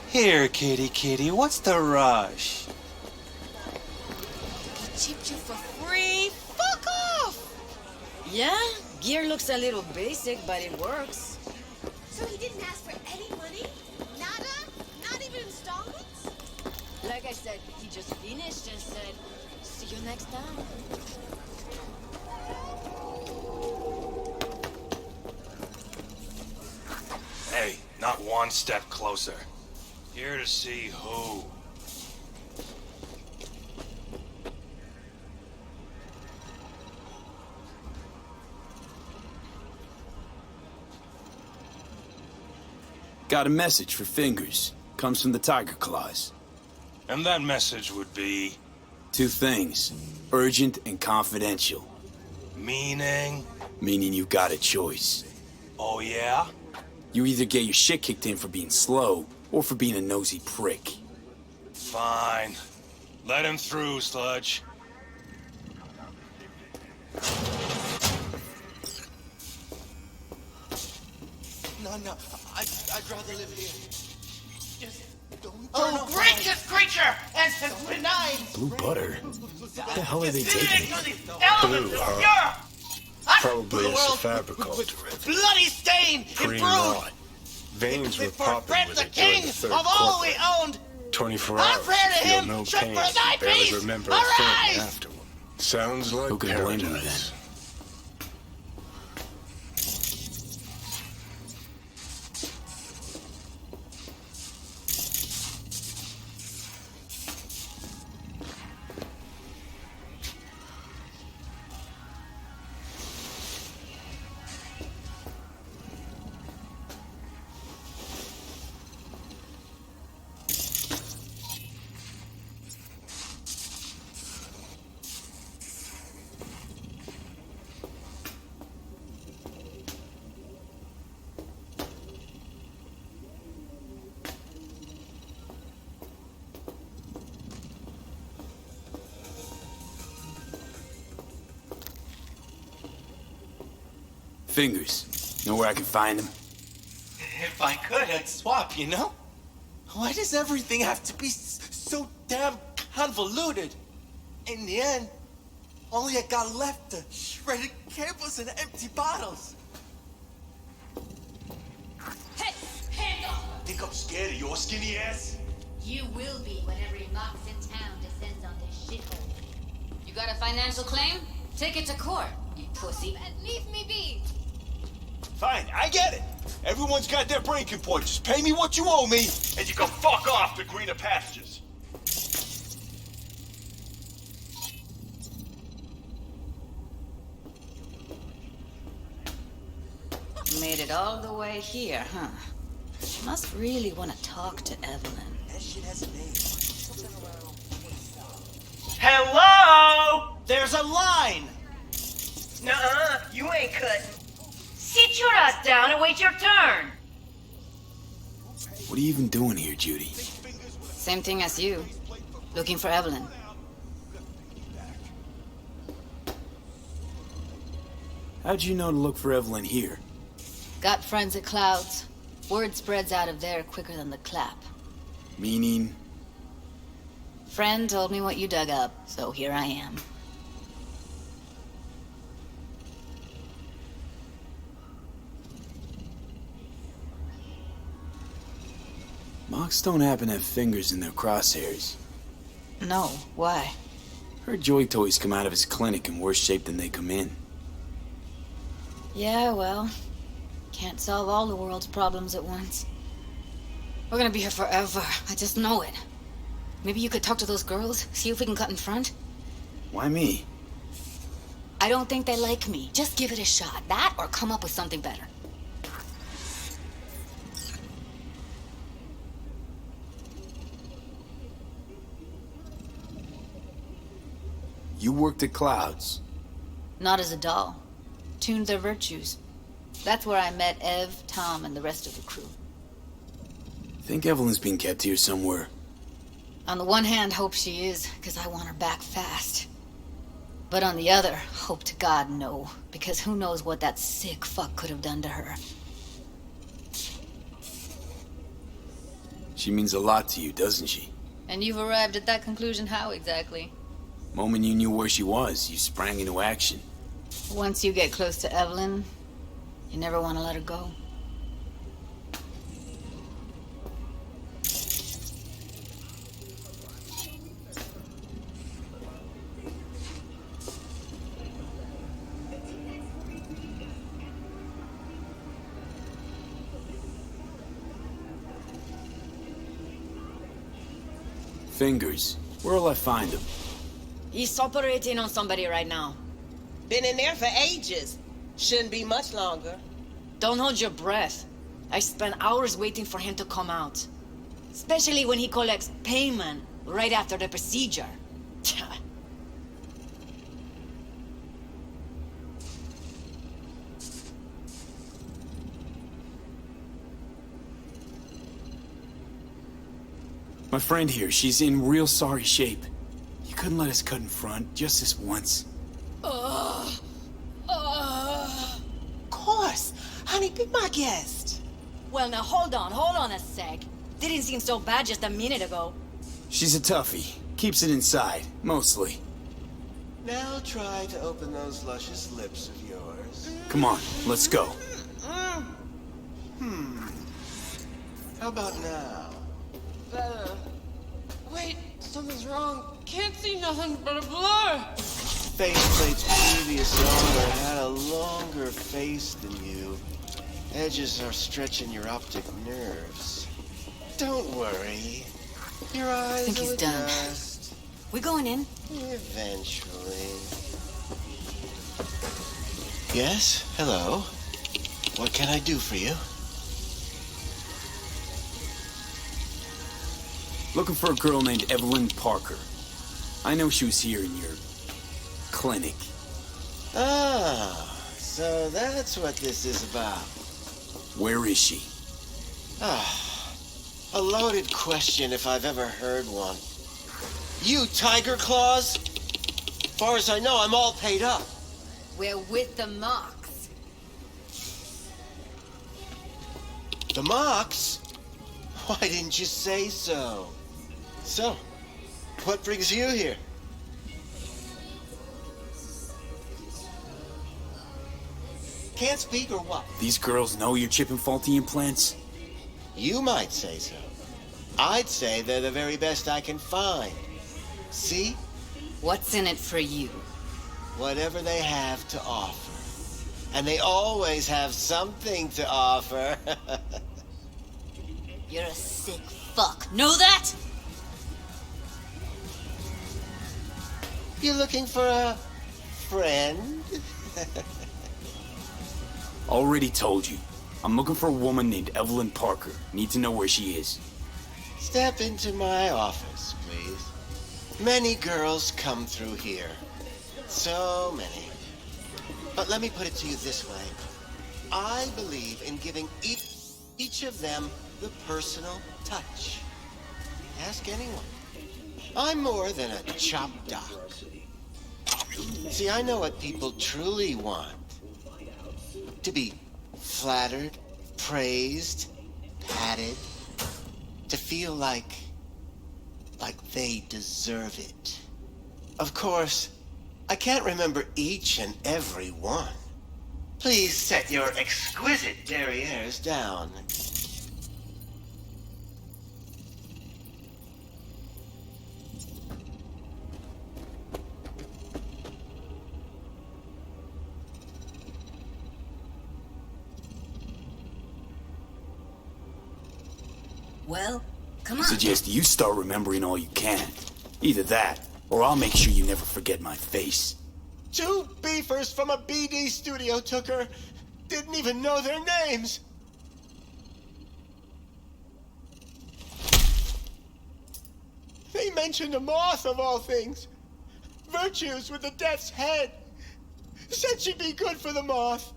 Here, kitty, what's the rush? Chipped you for free? Fuck off! Yeah, gear looks a little basic, but it works. So he didn't ask for any money? Nada? Not even installments? Like I said, he just finished and said, see you next time. Hey, not one step closer. Here to see who. Got a message for Fingers. Comes from the Tiger Claws. And that message would be... Two things. Urgent and confidential. Meaning? Meaning you got a choice. Oh yeah? You either get your shit kicked in for being slow, or for being a nosy prick. Fine. Let him through, Sludge. No, I'd rather live here. Just don't turn Oh, off great the this creature and his benign Blue butter? What the hell are they taking? Blue, huh? Probably as a fabriculture. bloody stain and Cream brood. rot. Veins were For popping Fred with the it during king the third of all we quarter. owned. 24 I'm hours, proud of you feel him. no Shoot pain, for his eye barely piece. remember a Arise! thing afterward. Sounds like Who can blame you paradise. Fingers. Know where I can find him? If I could, I'd swap, you know? Why does everything have to be so damn convoluted? In the end, all I got left are shredded cables and empty bottles. Hey, hand off! Think I'm scared of your skinny ass? You will be when every mox in town descends on this shithole. You got a financial claim? Take it to court, you pussy. And leave me be. Fine, I get it. Everyone's got their breaking point. Just pay me what you owe me, and you can fuck off to greener pastures. Made it all the way here, huh? Must really want to talk to Evelyn. That shit has a name. Hello? There's a line! Nuh-uh, you ain't cutting. Sit your ass down and wait your turn. What are you even doing here, Judy? Same thing as you. Looking for Evelyn. How'd you know to look for Evelyn here? Got friends at Clouds. Word spreads out of there quicker than the clap. Meaning? Friend told me what you dug up, so here I am. Mox don't happen to have fingers in their crosshairs. No, why? Her Joy Toys come out of his clinic in worse shape than they come in. Yeah, well, can't solve all the world's problems at once. We're gonna be here forever. I just know it. Maybe you could talk to those girls, see if we can cut in front? Why me? I don't think they like me. Just give it a shot. That or come up with something better. You worked at Clouds. Not as a doll. Tuned their virtues. That's where I met Ev, Tom, and the rest of the crew. Think Evelyn's being kept here somewhere. On the one hand, hope she is, because I want her back fast. But on the other, hope to God no, because who knows what that sick fuck could have done to her. She means a lot to you, doesn't she? And you've arrived at that conclusion how exactly? Moment you knew where she was, you sprang into action. Once you get close to Evelyn, you never want to let her go. Fingers. Where'll I find them? He's operating on somebody right now. Been in there for ages. Shouldn't be much longer. Don't hold your breath. I spent hours waiting for him to come out. Especially when he collects payment right after the procedure. My friend here, she's in real sorry shape. You couldn't let us cut in front, just this once. Of course. Honey, be my guest. Well, now hold on a sec. Didn't seem so bad just a minute ago. She's a toughie. Keeps it inside, mostly. Now try to open those luscious lips of yours. Come on, let's go. How about now? Better. Wait, something's wrong. Can't see nothing but a blur. Faceplate's previous owner had a longer face than you. Edges are stretching your optic nerves. Don't worry. Your eyes I think he's will done. adjust. We going in? Eventually. Yes? Hello? What can I do for you? Looking for a girl named Evelyn Parker. I know she was here in your clinic. Ah, so that's what this is about. Where is she? A loaded question if I've ever heard one. You Tiger Claws? Far as I know, I'm all paid up. We're with the Mox. The Mox? Why didn't you say so? So, what brings you here? Can't speak or what? These girls know you're chipping faulty implants? You might say so. I'd say they're the very best I can find. See? What's in it for you? Whatever they have to offer. And they always have something to offer. You're a sick fuck. Know that? You looking for a friend? Already told you. I'm looking for a woman named Evelyn Parker. Need to know where she is. Step into my office, please. Many girls come through here. So many. But let me put it to you this way. I believe in giving each of them the personal touch. Ask anyone. I'm more than a chop doc. See, I know what people truly want. To be flattered, praised, patted. To feel like they deserve it. Of course, I can't remember each and every one. Please set your exquisite derrieres down. Well, come I on. suggest you start remembering all you can. Either that, or I'll make sure you never forget my face. 2 beefers from a BD studio took her. Didn't even know their names. They mentioned a moth of all things. Virtues with the death's head. Said she'd be good for the moth.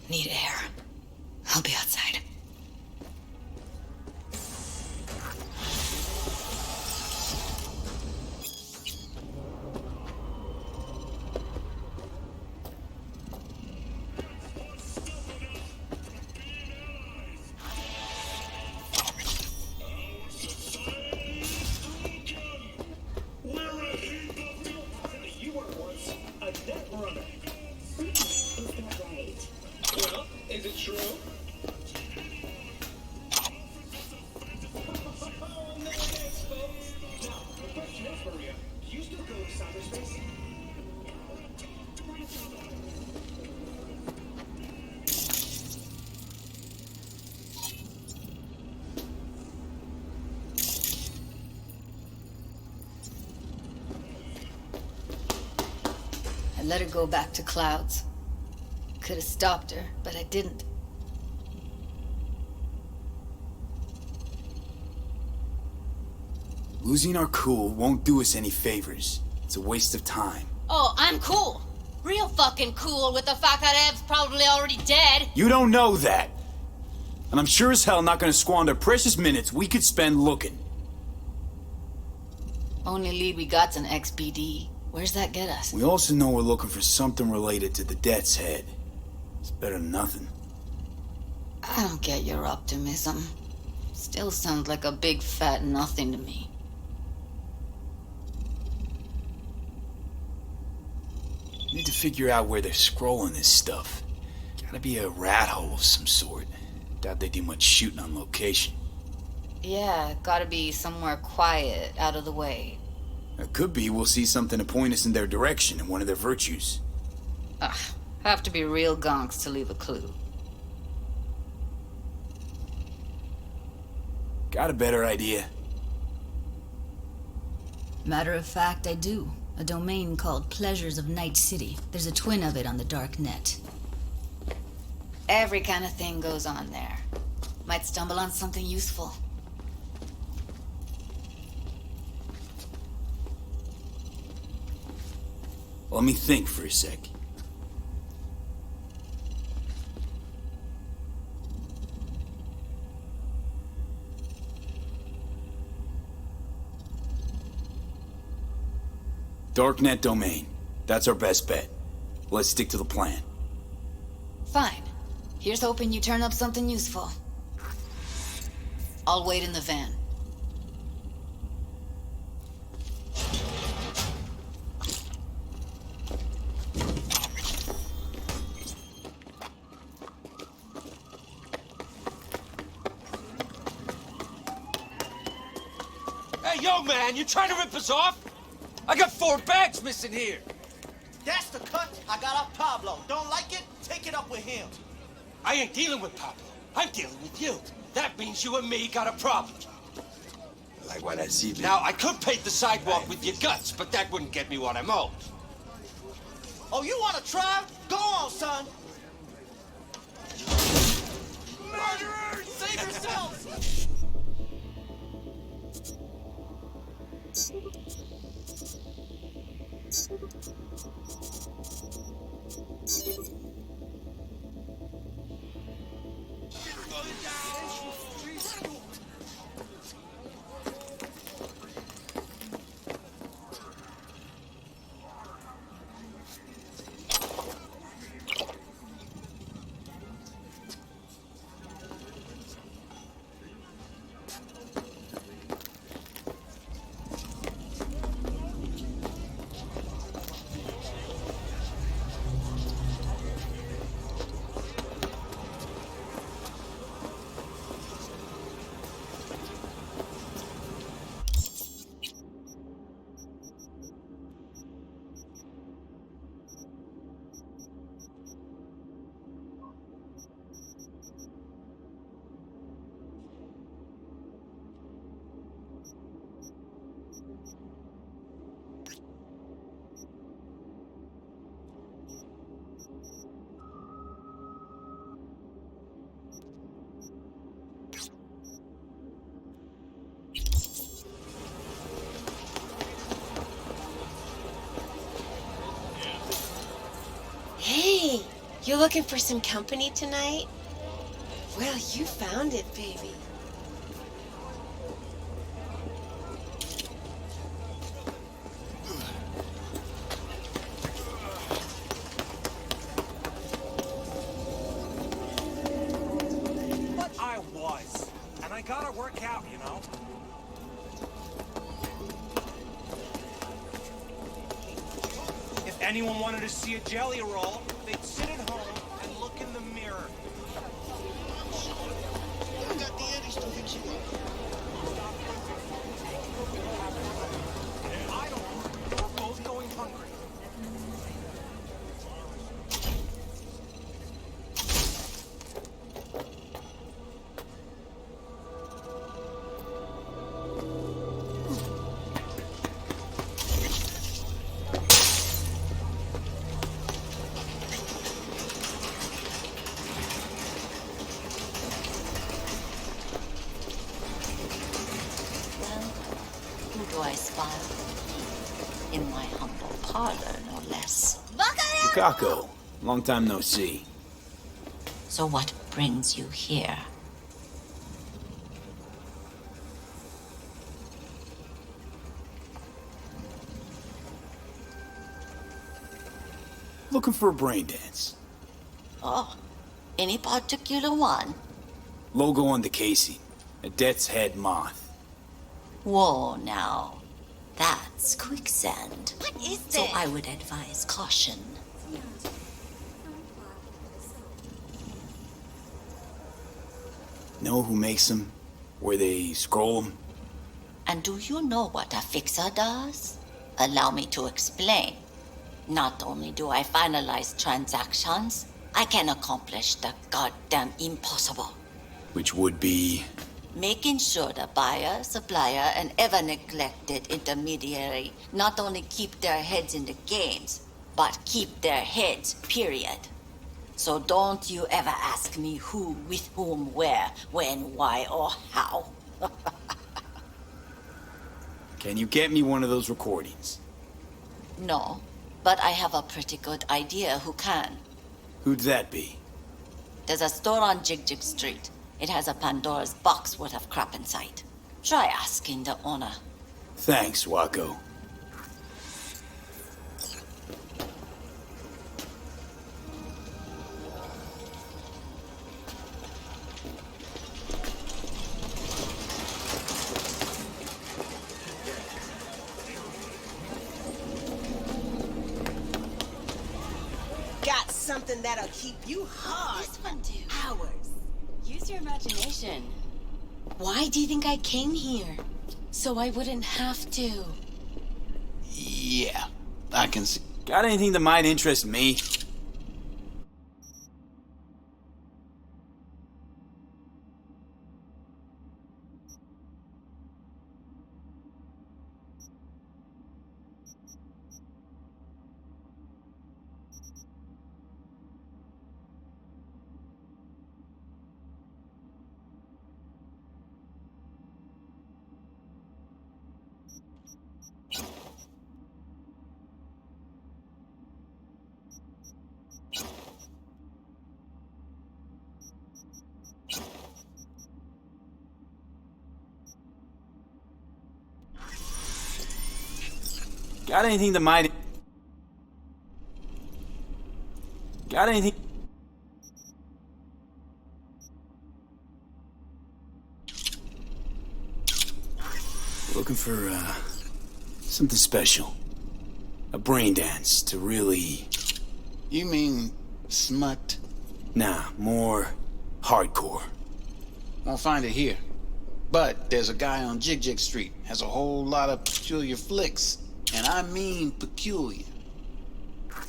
Need air. I'll be outside. You were once a net runner. Is that right? Well, is it true? Oh, no thanks, folks. Now, the question is, Maria, do you still go to cyberspace? I let her go back to Clouds. Could have stopped her, but I didn't. Losing our cool won't do us any favors. It's a waste of time. Oh, I'm cool. Real fucking cool with the fact that Ev's probably already dead. You don't know that. And I'm sure as hell not gonna squander precious minutes we could spend looking. Only lead we got's an XBD. Where's that get us? We also know we're looking for something related to the Death's Head. It's better than nothing. I don't get your optimism. Still sounds like a big fat nothing to me. Need to figure out where they're scrolling this stuff. Gotta be a rat hole of some sort. Doubt they do much shooting on location. Yeah, gotta be somewhere quiet, out of the way. It could be we'll see something to point us in their direction in one of their virtues. Ugh, have to be real gonks to leave a clue. Got a better idea? Matter of fact, I do. A domain called Pleasures of Night City. There's a twin of it on the dark net. Every kind of thing goes on there. Might stumble on something useful. Let me think for a sec. Darknet domain. That's our best bet. Let's stick to the plan. Fine. Here's hoping you turn up something useful. I'll wait in the van. Hey, yo, man, you trying to rip us off? I got 4 bags missing here. That's the cut I got off Pablo. Don't like it? Take it up with him. I ain't dealing with Pablo. I'm dealing with you. That means you and me got a problem. Like what I see. Now, I could paint the sidewalk with your guts, but that wouldn't get me what I'm owed. Oh, you want to try? Go on, son. Murderers! Save yourselves! You looking for some company tonight? Well, you found it, baby. But I was. And I gotta work out, you know? If anyone wanted to see a jelly roll, they'd sit at home and look in the mirror. I don't know. We're both going hungry. Who do I spy? In my humble parlor, no less. Kako, long time no see. So what brings you here? Looking for a brain dance. Oh, any particular one? Logo on the casing. A death's head moth. Whoa, now. That's quicksand. What is So this? I would advise caution. Know who makes them? Where they scroll them? And do you know what a fixer does? Allow me to explain. Not only do I finalize transactions, I can accomplish the goddamn impossible. Which would be... Making sure the buyer, supplier, and ever neglected intermediary not only keep their heads in the games, but keep their heads, period. So don't you ever ask me who, with whom, where, when, why, or how. Can you get me one of those recordings? No, but I have a pretty good idea who can. Who'd that be? There's a store on Jig Street. It has a Pandora's box worth of crap inside. Try asking the owner. Thanks, Wako. Got something that'll keep you hard. This one, dude. Hours. Use your imagination. Why do you think I came here? So I wouldn't have to. Yeah, I can see. Got anything that might interest me? Got anything that might... Got anything... Looking for, something special. A brain dance to really... You mean smut? Nah, more hardcore. Won't find it here. But there's a guy on Jig Street. Has a whole lot of peculiar flicks. And I mean peculiar.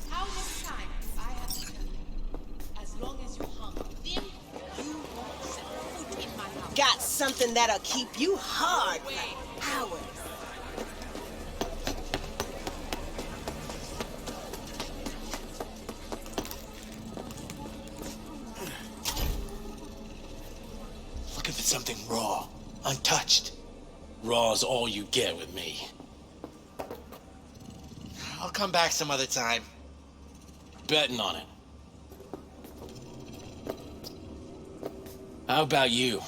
How much time do I have to tell you? As long as you hunger, then you won't set foot in my house. Got something that'll keep you hard. Hours. Looking for something raw, untouched. Raw's all you get with me. I'll come back some other time. Betting on it. How about you?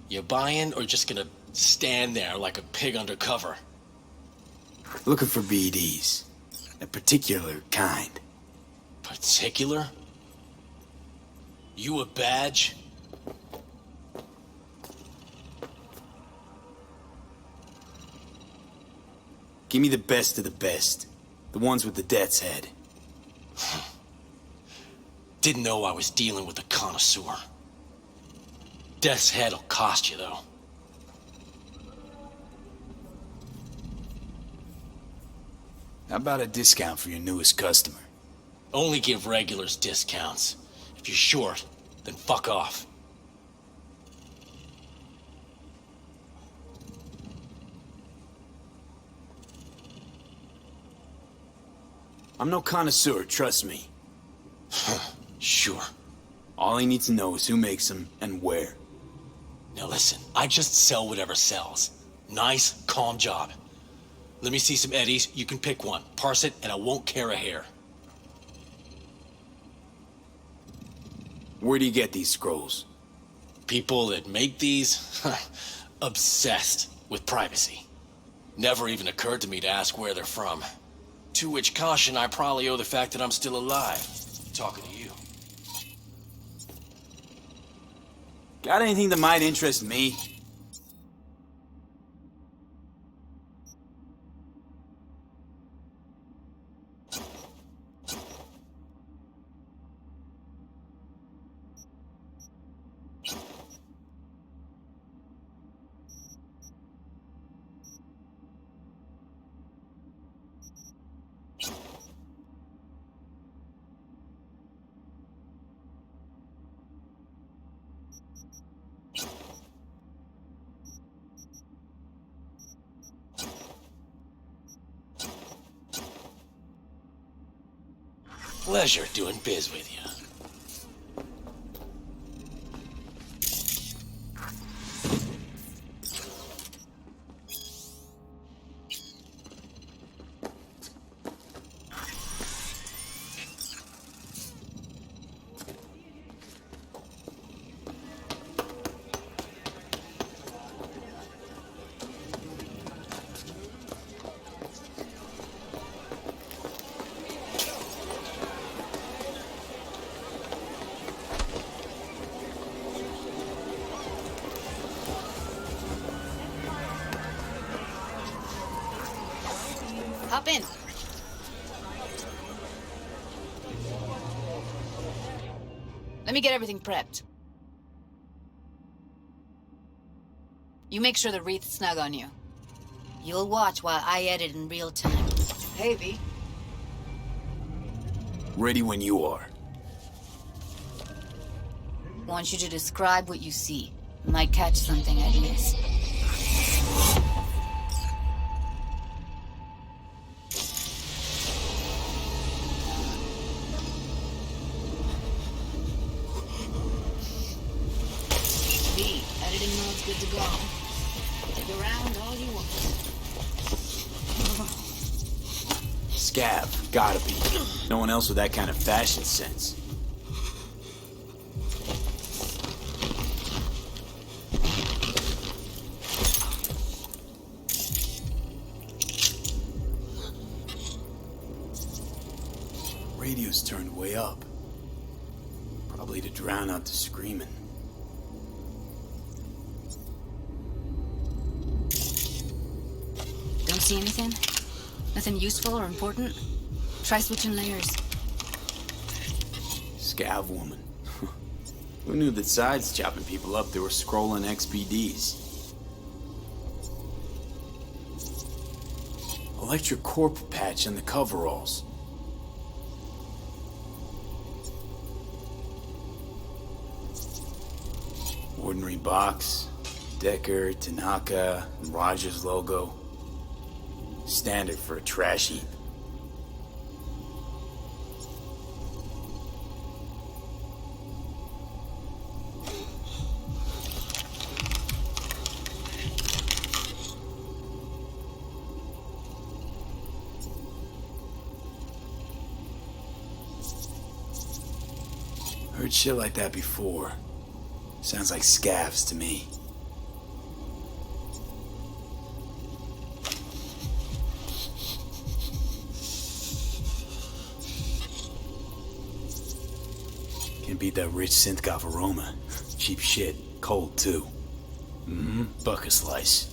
You buying or just gonna stand there like a pig under cover? Looking for BDs. A particular kind. Particular? You a badge? Give me the best of the best. The ones with the death's head. Didn't know I was dealing with a connoisseur. Death's head'll cost you, though. How about a discount for your newest customer? Only give regulars discounts. If you're short, then fuck off. I'm no connoisseur, trust me. Sure. All I need to know is who makes them and where. Now listen, I just sell whatever sells. Nice, calm job. Let me see some eddies, you can pick one. Parse it, and I won't care a hair. Where do you get these scrolls? People that make these, obsessed with privacy. Never even occurred to me to ask where they're from. To which caution I probably owe the fact that I'm still alive. Talking to you. Got anything that might interest me? Pleasure doing biz with you. Hop in. Let me get everything prepped. You make sure the wreath's snug on you. You'll watch while I edit in real time. Hey, V. Ready when you are. Want you to describe what you see. Might catch something I'd miss. V, editing mode's good to go. Stick around all you want. Scav, gotta be. No one else with that kind of fashion sense. Radio's turned way up. Probably to drown out the screaming. Don't see anything? Nothing useful or important? Try switching layers. Scav woman. Who knew that sides chopping people up, they were scrolling XPDs? Electric corp patch on the coveralls. Ordinary box, Decker, Tanaka, and Raj's logo. Standard for a trash heap. Heard shit like that before. Sounds like scavs to me. Can't beat that rich synth-goth aroma. Cheap shit. Cold, too. Buck a slice.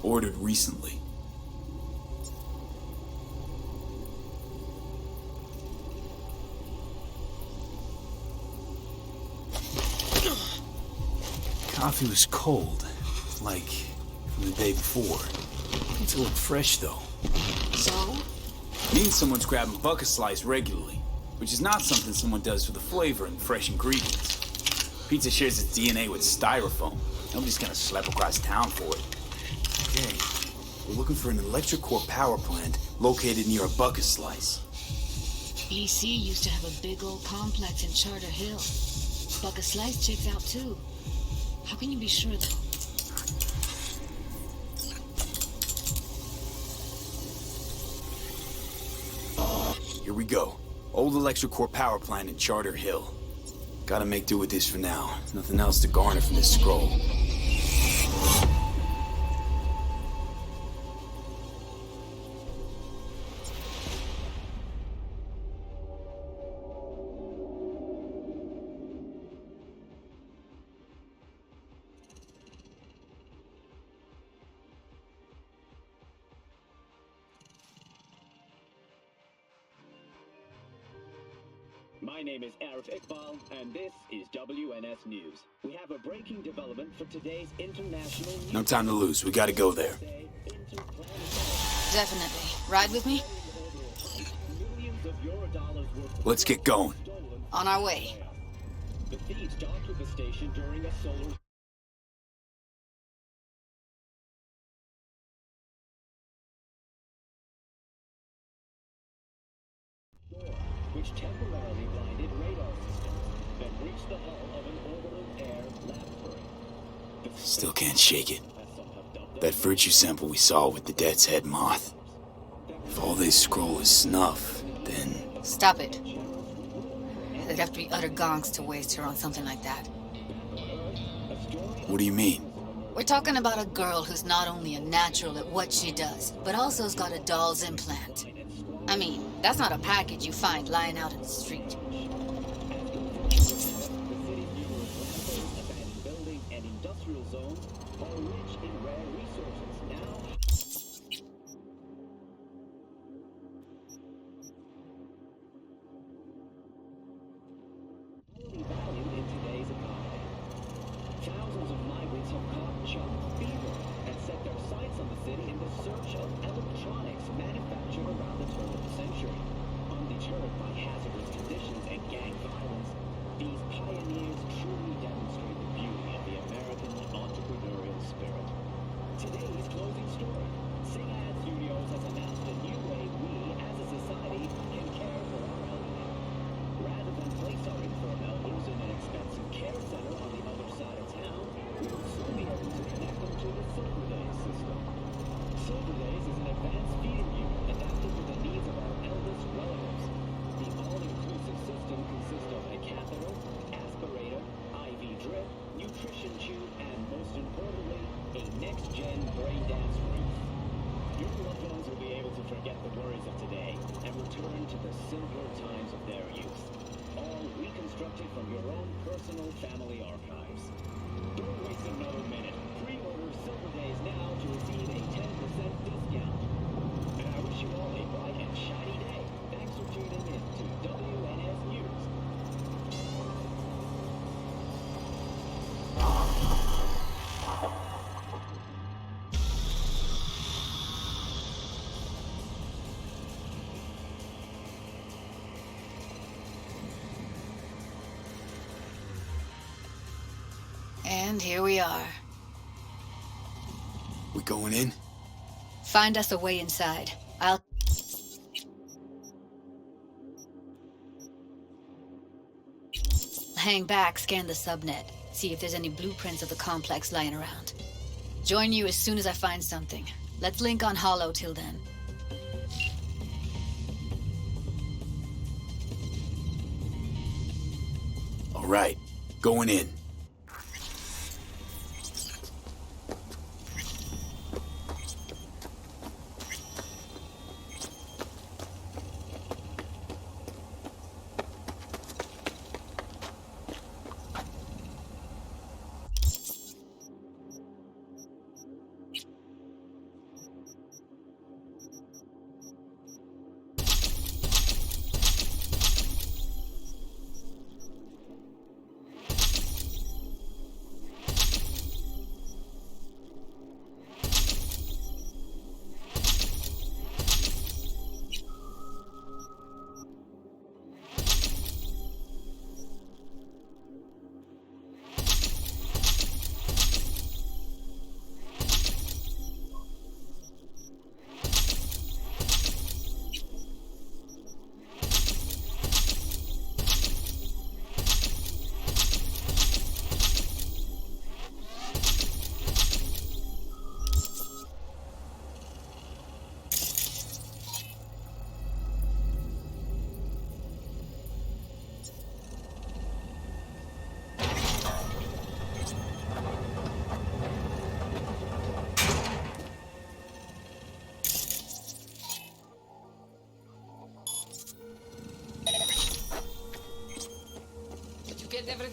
Ordered recently. Coffee was cold, like from the day before. It's a little fresh though. So? Means someone's grabbing bucket slice regularly, which is not something someone does for the flavor and fresh ingredients. Pizza shares its DNA with styrofoam. Nobody's gonna slap across town for it. Okay, we're looking for an electric core power plant located near a bucket slice. EC used to have a big old complex in Charter Hill. Bucket Slice checks out too. How can you be sure though? Here we go. Old electric core power plant in Charter Hill. Gotta make do with this for now. Nothing else to garner from this scroll. My name is Arif Iqbal, and this is WNS News. We have a breaking development for today's international news. No time to lose. We gotta go there. Definitely. Ride with me? Let's get going. On our way. The thieves docked with the station during a solar... which temporarily blinded radar systems, then reached the hull of an orbital air laboratory. Still can't shake it. That virtue sample we saw with the Death's Head moth. If all they scroll is snuff, then... Stop it. They'd have to be utter gonks to waste her on something like that. What do you mean? We're talking about a girl who's not only a natural at what she does, but also has got a doll's implant. I mean, that's not a package you find lying out in the street. Thousands of migrants have caught jungle fever and set their sights on the city in the search of electronics manufactured around the turn of the century. Undeterred by hazardous conditions and gang violence, these pioneers truly demonstrate the beauty of the American entrepreneurial spirit. Today's closing story. Singad Studios has announced a new way we, as a society, can care for our elderly. Rather than place our infirm elders in an expensive care center on the other side of town, we will soon be able to connect them to the Silver Days system. Silver Days is an advanced feeding unit adapted to the needs of our eldest relatives. The all-inclusive system consists of a catheter, aspirator, IV drip, nutrition tube, and most importantly, a next-gen brain dance wreath. Your loved ones will be able to forget the worries of today and return to the simpler times of their youth. All reconstructed from your own personal family archives. Don't waste another minute. Pre-order Silver Days now to receive a 10% discount. And I wish you all a bright and shiny day. Thanks for tuning in to WNS News. And here we are. We going in? Find us a way inside. I'll... hang back, scan the subnet. See if there's any blueprints of the complex lying around. Join you as soon as I find something. Let's link on Hollow till then. All right, going in.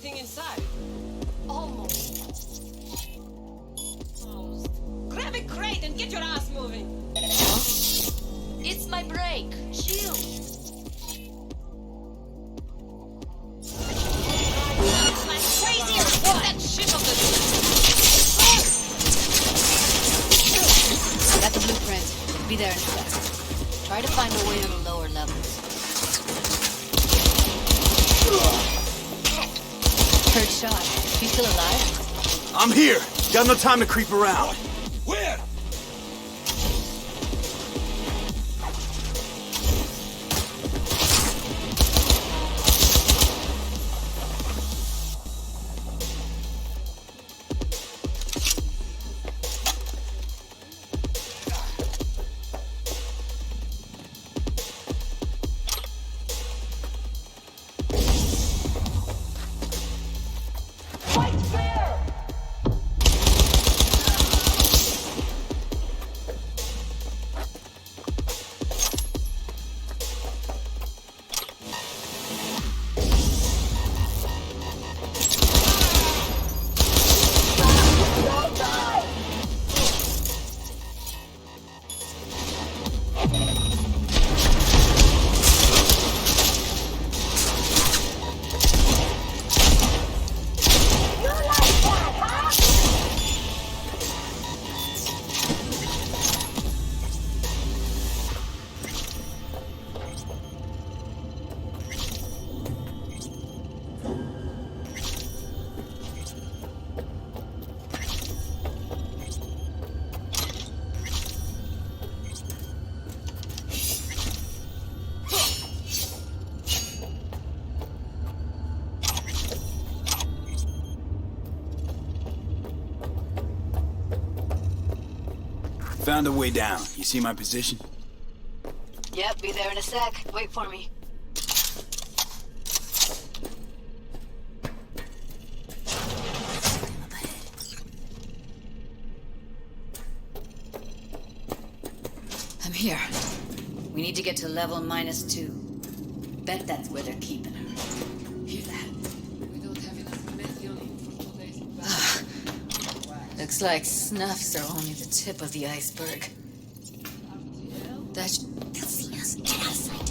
everything inside. Almost. Grab a crate and get your ass moving. It's my break. Chill. I'm crazy or what? That shit on the... Got the blueprint. Be there in a sec. Try to find a way to the lower levels. Heard shot. You still alive? I'm here. Got no time to creep around. Where? Found a way down. You see my position? Yep, be there in a sec. Wait for me. I'm here. We need to get to level -2. Bet that's where they're keeping her. Hear that? We don't have enough methionine for today's Looks like snuffs are only the tip of the iceberg. They'll see us. Get outside.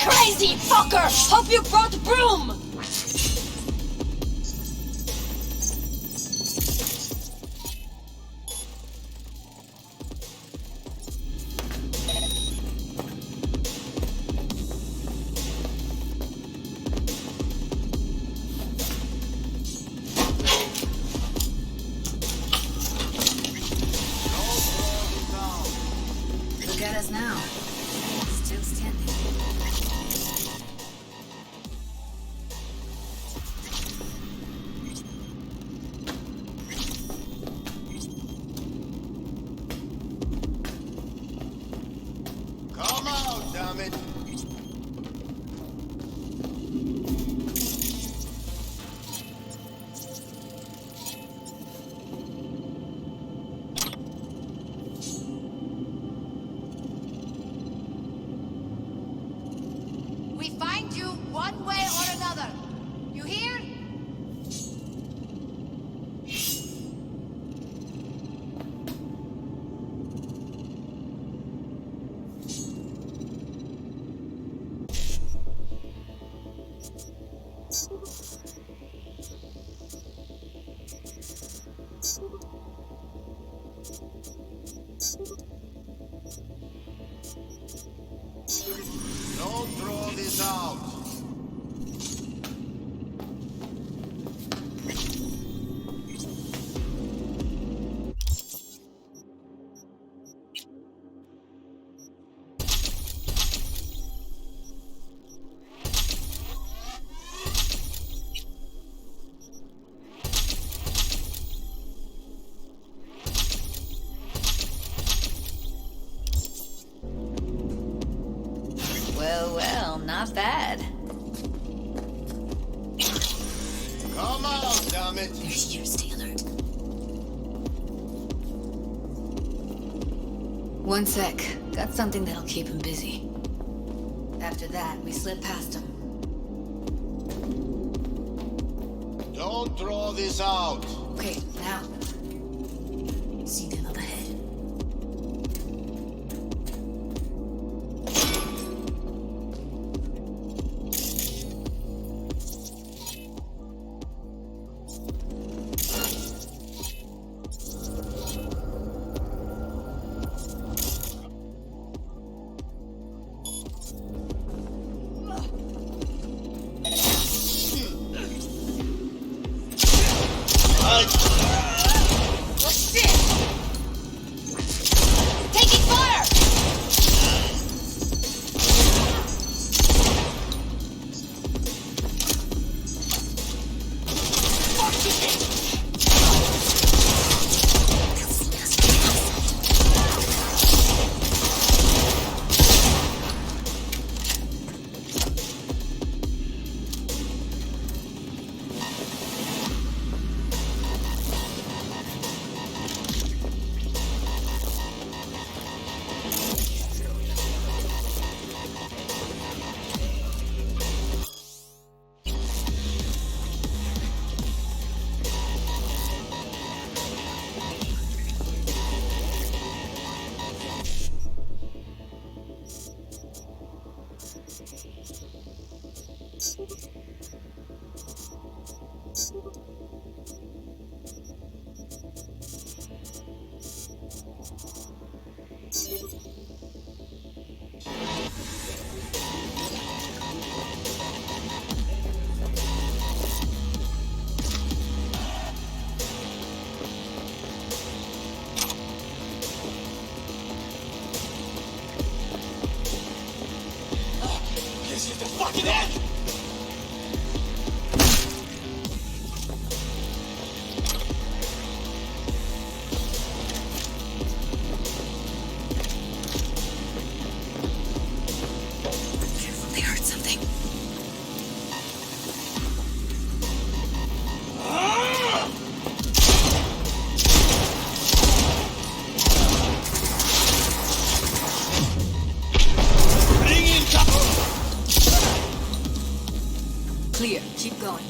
Crazy fucker! Hope you brought broom! Look at us now. Still standing. damn it. They're here, stay alert. One sec. Got something that'll keep him busy. After that, we slip past him. Don't throw this out. Okay, now. See them up ahead. Fucking end! They heard something. Clear. Keep going.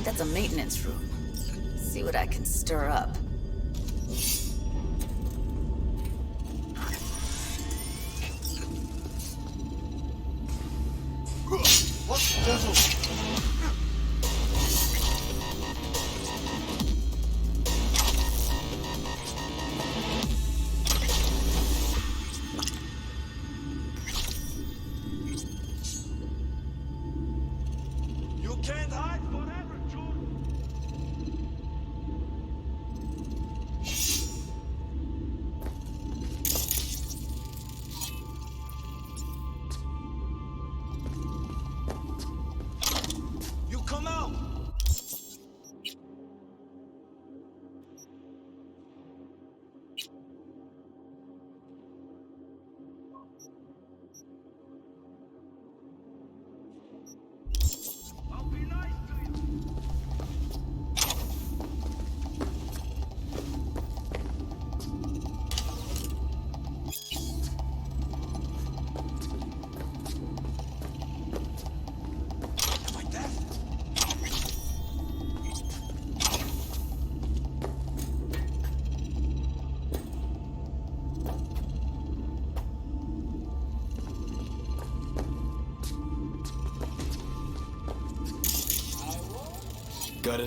That's a maintenance room. See what I can stir up. What the devil? You can't hide forever, June.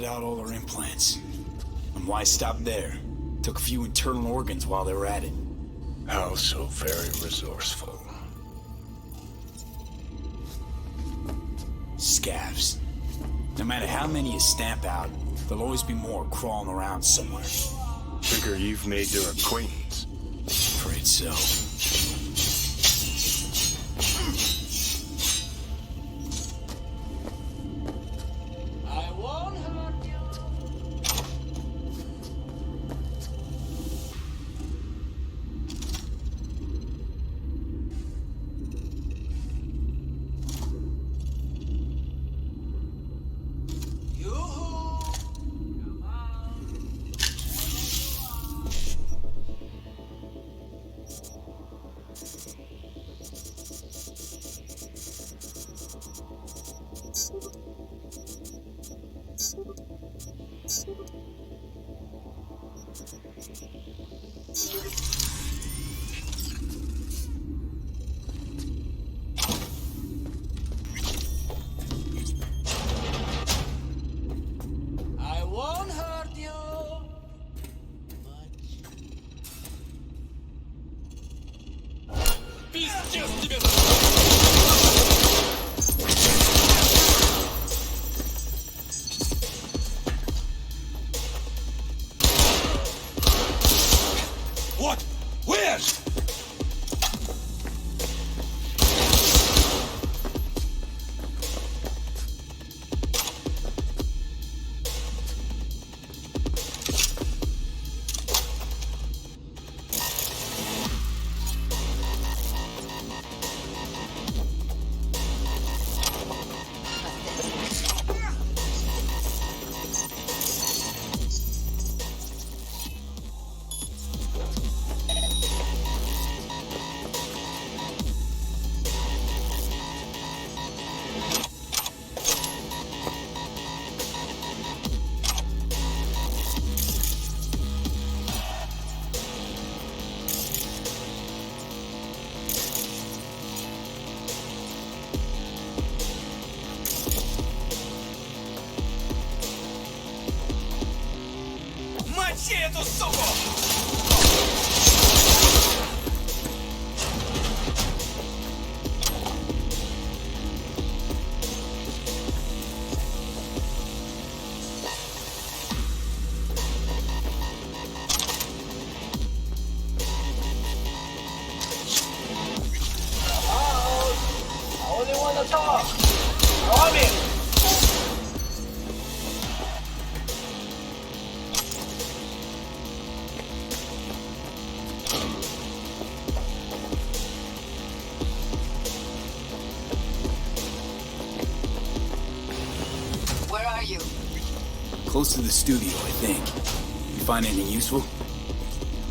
gutted out all her implants. And why stop there? Took a few internal organs while they were at it. How so very resourceful. Scavs. No matter how many you stamp out, there'll always be more crawling around somewhere. Figure you've made their acquaintance. Afraid so. I won't hurt you. I won't hurt you. Beast just What? Where? Мочи эту суку! I only want to talk. Come in. Where are you? Close to the studio, I think. You find anything useful?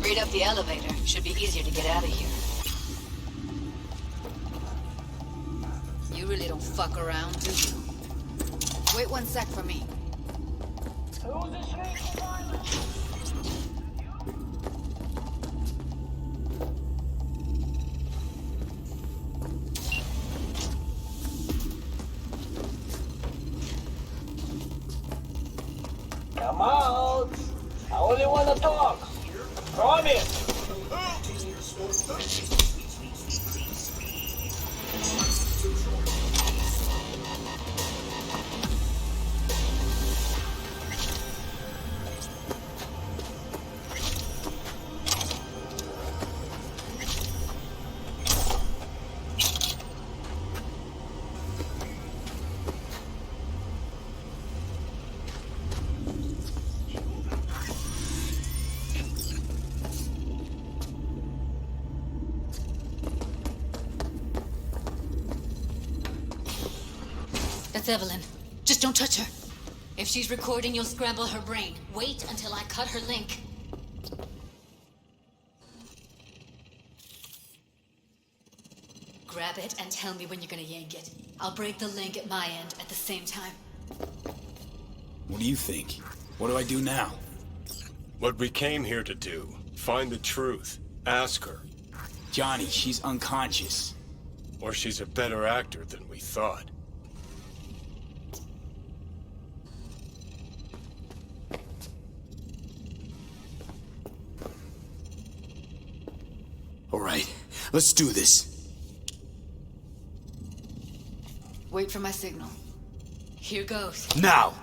Read up the elevator. Should be easier to get out of here. You really don't fuck around, do you? Wait 1 sec for me. Come out. I only want to talk. Promise. That's Evelyn. Just don't touch her. If she's recording, you'll scramble her brain. Wait until I cut her link. Grab it and tell me when you're gonna yank it. I'll break the link at my end at the same time. What do you think? What do I do now? What we came here to do. Find the truth. Ask her. Johnny, she's unconscious. Or she's a better actor than we thought. Let's do this. Wait for my signal. Here goes. Now!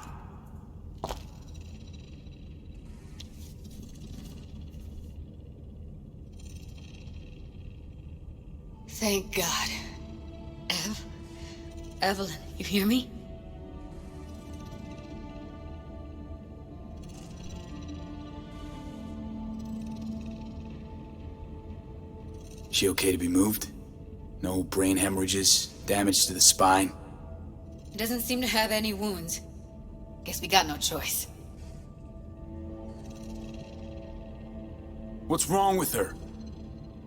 Thank God. Evelyn, you hear me? She okay to be moved? No brain hemorrhages, damage to the spine? He doesn't seem to have any wounds. Guess we got no choice. What's wrong with her?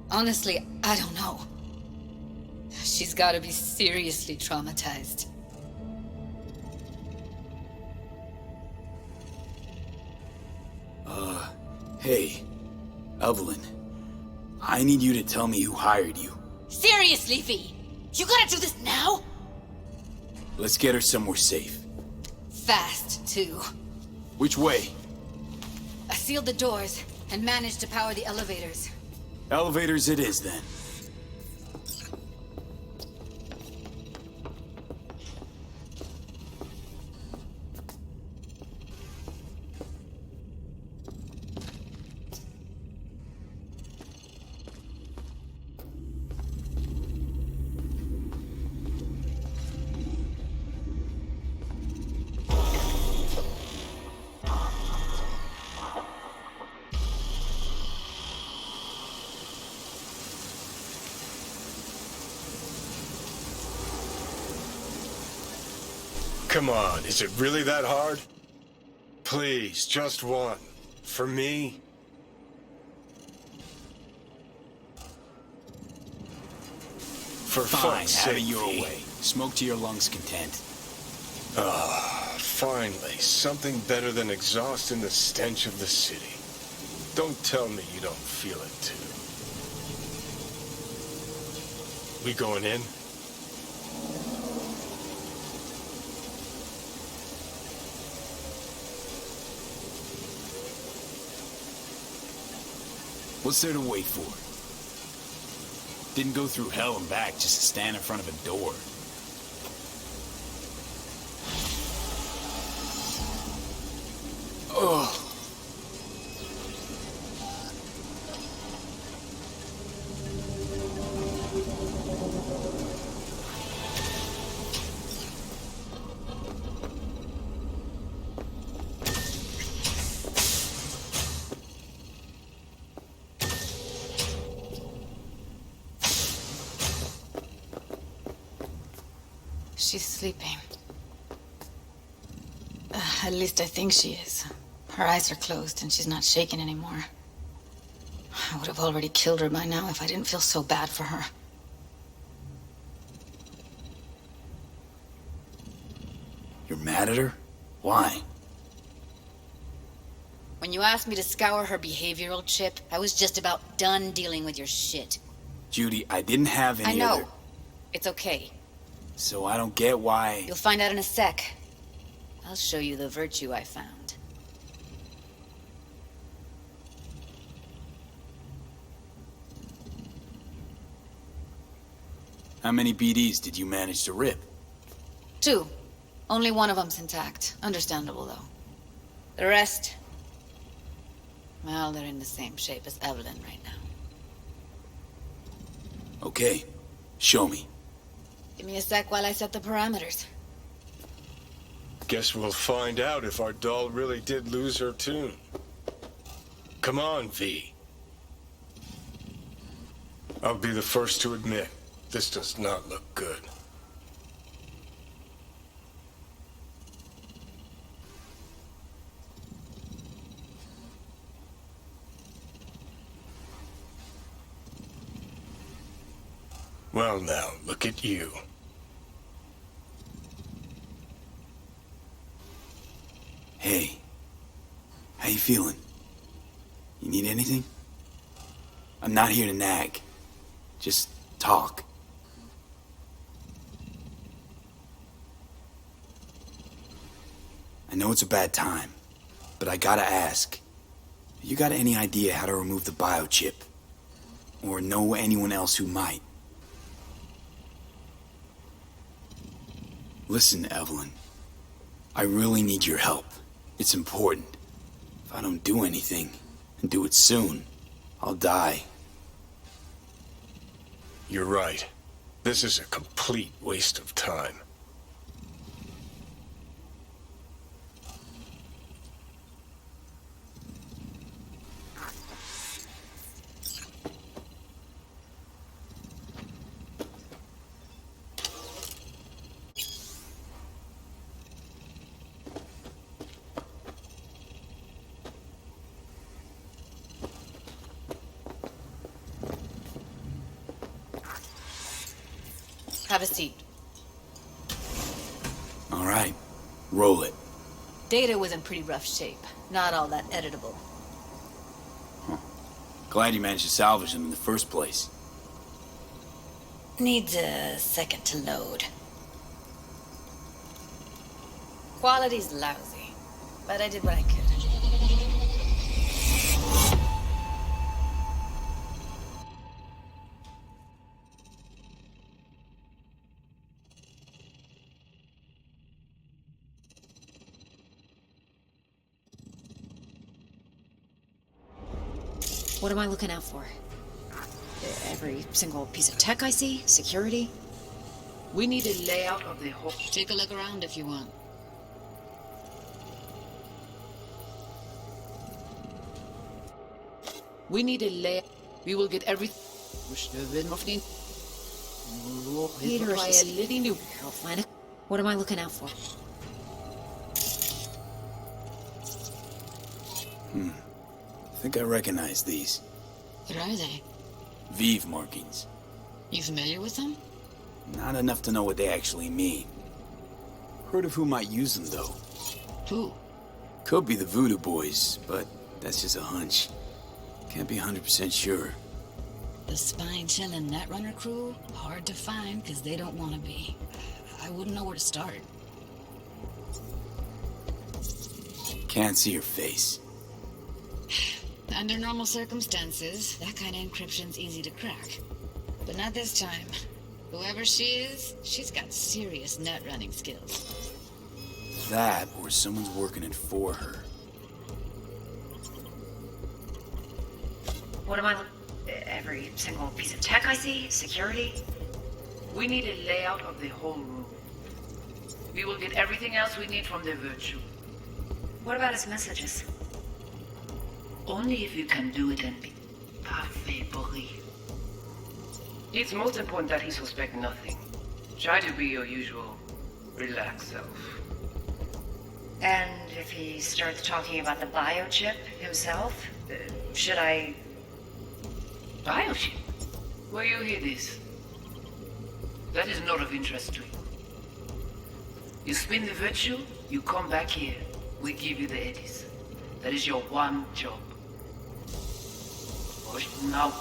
Honestly, I don't know. She's gotta be seriously traumatized. Hey, Evelyn. I need you to tell me who hired you. Seriously, V? You gotta do this now? Let's get her somewhere safe. Fast, too. Which way? I sealed the doors and managed to power the elevators. Elevators it is, then. Come on, is it really that hard? Please, just one. For me? For Fine, fuck's have it sake, your V. way. Smoke to your lungs' content. Ah, finally, something better than exhaust and the stench of the city. Don't tell me you don't feel it too. We going in? What's there to wait for? Didn't go through hell and back just to stand in front of a door. Ugh. She's sleeping. At least I think she is. Her eyes are closed and she's not shaking anymore. I would have already killed her by now if I didn't feel so bad for her. You're mad at her? Why? When you asked me to scour her behavioral chip, I was just about done dealing with your shit. Judy, I didn't have any I know. other... It's okay. So I don't get why... You'll find out in a sec. I'll show you the virtue I found. How many BDs did you manage to rip? 2. Only one of them's intact. Understandable, though. The rest... well, they're in the same shape as Evelyn right now. Okay, show me. Give me a sec while I set the parameters. Guess we'll find out if our doll really did lose her tune. Come on, V. I'll be the first to admit, this does not look good. Well now, look at you. Hey, how you feeling? You need anything? I'm not here to nag. Just talk. I know it's a bad time, but I gotta ask. You got any idea how to remove the biochip? or know anyone else who might. Listen, Evelyn. I really need your help. It's important. If I don't do anything, and do it soon, I'll die. You're right. This is a complete waste of time. Have a seat. All right, roll it. Data was in pretty rough shape. Not all that editable. Glad you managed to salvage them in the first place. Needs a second to load. Quality's lousy, but I did what I could. What am I looking out for? Every single piece of tech I see? Security? We need a layout of the whole... Take a look around if you want. We need a layout. We will get everything... Peter, I'll find it. What am I looking out for? I think I recognize these. What are they? Vive markings. You familiar with them? Not enough to know what they actually mean. Heard of who might use them, though. Who? Could be the Voodoo Boys, but that's just a hunch. Can't be 100% sure. The spine-chilling Netrunner crew? Hard to find, because they don't want to be. I wouldn't know where to start. Can't see her face. Under normal circumstances, that kind of encryption's easy to crack. But not this time. Whoever she is, she's got serious net running skills. That, or someone's working it for her. What am I every single piece of tech I see? Security? We need a layout of the whole room. We will get everything else we need from the virtue. What about his messages? Only if you can do it and be parfait pourri. It's most important that he suspect nothing. Try to be your usual, relaxed self. And if he starts talking about the biochip himself, should I... Biochip? Where you hear this? That is not of interest to you. You spin the virtue, you come back here. We give you the eddies. That is your one job. Now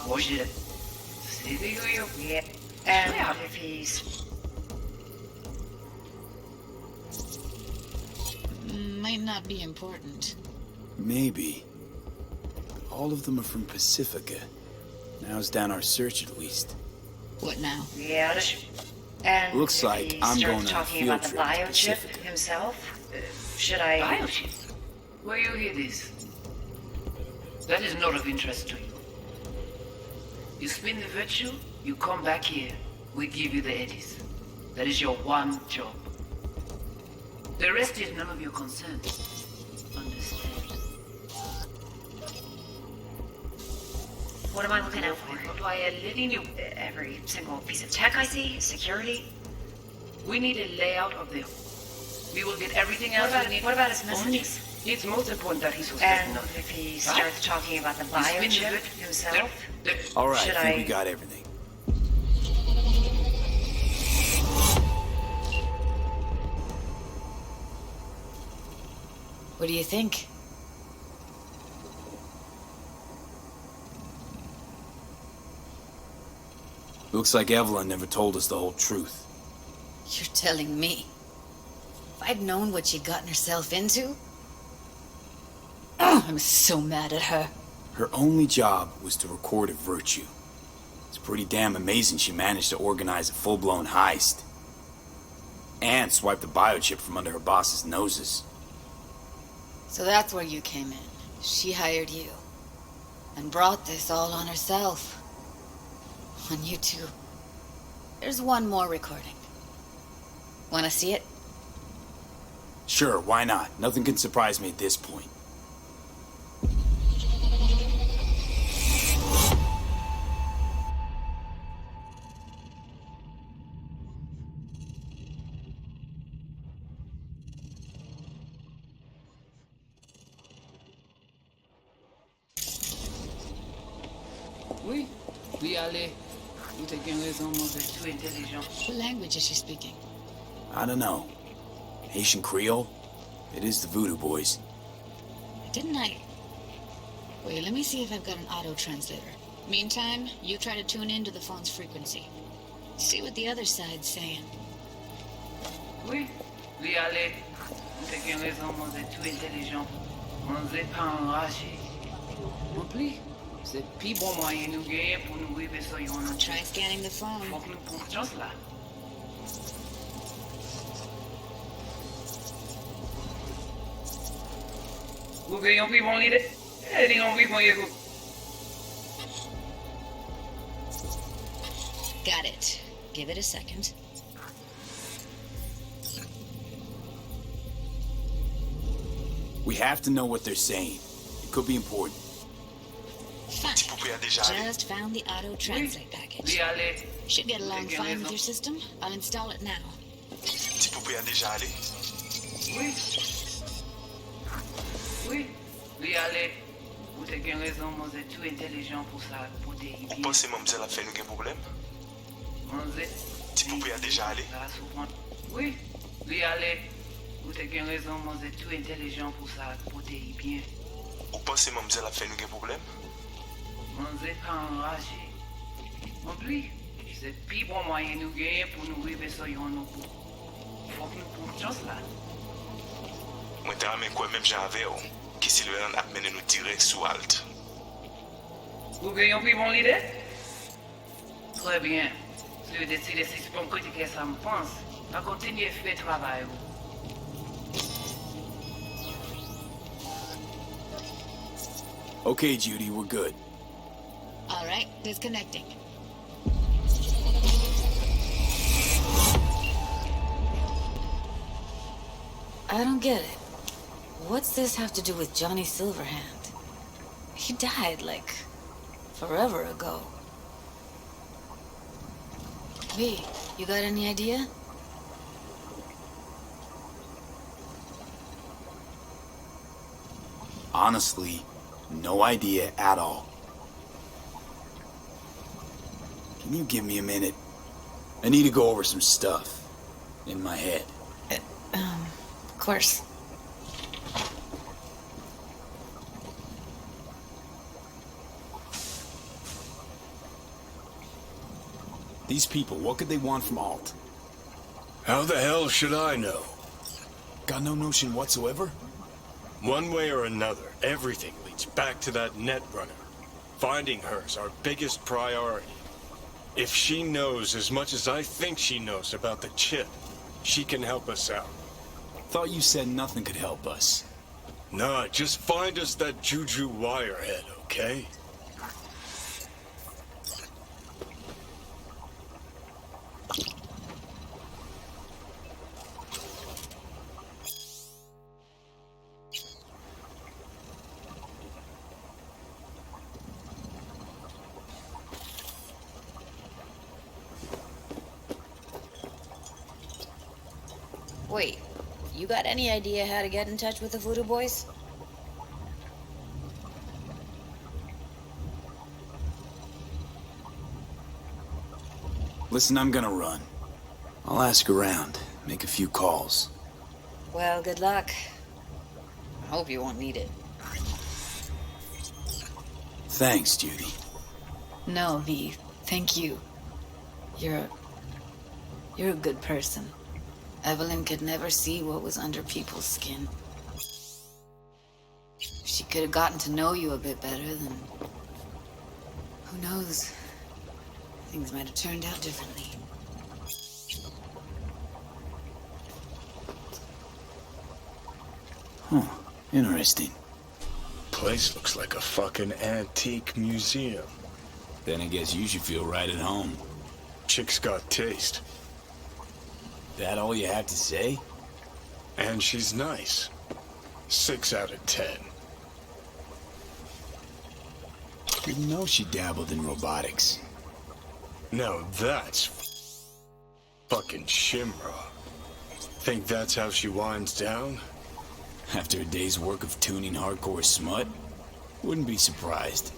watch it. Yeah. And if he's... Might not be important. Maybe. All of them are from Pacifica. Narrows down our search at least. What now? Yeah. And looks if like he I'm going starts on a talking field about the trip to biochip Pacifica. himself, should I... Biochip? Where you hear this? That is not of interest to you. You spin the virtue, you come back here. We give you the eddies. That is your one job. The rest is none of your concern. Understand? What am I looking out for? Every single piece of tech I see? Security? We need a layout of the... We will get everything else we need. What about his messages? It's most important that he suspects And nothing. if he starts talking about the biochip himself, All right, should I think I... we got everything. What do you think? Looks like Evelyn never told us the whole truth. You're telling me. If I'd known what she'd gotten herself into... I'm so mad at her. Her only job was to record a virtue. It's pretty damn amazing she managed to organize a full-blown heist. And swipe the biochip from under her boss's noses. So that's where you came in. She hired you. And brought this all on herself. On you two. There's one more recording. Wanna see it? Sure, why not? Nothing can surprise me at this point. Oui, oui, allez. Vous avez raison, vous êtes Too intelligent. What language is she speaking? I don't know. Haitian Creole? It is the Voodoo Boys. Didn't I? Wait, let me see if I've got an auto translator. Meantime, you try to tune into the phone's frequency. See what the other side's saying. Oui, oui, allez. Vous avez raison, vous êtes too intelligent. Vous êtes pas enragé. En plus, c'est plus bon moyen nous gagner pour nous arriver sur yon. Try scanning the phone. Faut que nous prenions chance là. Vous voyez un plus bon l'idée? Eh, dis un plus bon égo. Got it. Give it a second. We have to know what they're saying. It could be important. Fine. Just found the auto translate package. Oui, allez. Should get along fine with your system. I'll install it now. Petit poupée a déjà allé? Oui. Oui, oui, allez. Vous avez raison, vous êtes too intelligent pour ça, pour des Vous pensez mademoiselle a fait nous un problème? Vous êtes... Petit poupée a déjà allé? Oui, oui, allez. Vous avez raison, vous êtes too intelligent pour ça, pour des bien. Vous pensez mademoiselle a fait nous un problème? Vous êtes pas enragé. En plus, c'est plus bon moyen nous gagner pour nous arriver sur yon nous. Faut que nous prenions chance là. Moi, t'as ramé quoi même j'avais, qui si le a mené nous direct sous Alt. Vous voyez un plus bon l'idée? Très bien. Si vous décidez si c'est pour me critiquer ça, me pense, à continuer à faire le travail. Okay, Judy, we're good. All right, disconnecting. I don't get it. What's this have to do with Johnny Silverhand? He died, like, forever ago. V, you got any idea? Honestly, no idea at all. Can you give me a minute? I need to go over some stuff in my head. Of course. These people, what could they want from Alt? How the hell should I know? Got no notion whatsoever? One way or another, everything leads back to that Netrunner. Finding her's our biggest priority. If she knows as much as I think she knows about the chip, she can help us out. Thought you said nothing could help us. Nah, just find us that Juju wirehead, okay? Wait, you got any idea how to get in touch with the Voodoo Boys? Listen, I'm gonna run. I'll ask around, make a few calls. Well, good luck. I hope you won't need it. Thanks, Judy. No, V. Thank you. You're a good person. Evelyn could never see what was under people's skin. She could could have gotten to know you a bit better, then who knows? Things might have turned out differently. Huh. Interesting. Place looks like a fucking antique museum. Then I guess you should feel right at home. Chick's got taste. That all you have to say? And she's nice. 6 out of 10. Didn't know she dabbled in robotics. Now that's fucking Shimra. Think that's how she winds down? After a day's work of tuning hardcore smut? Wouldn't be surprised.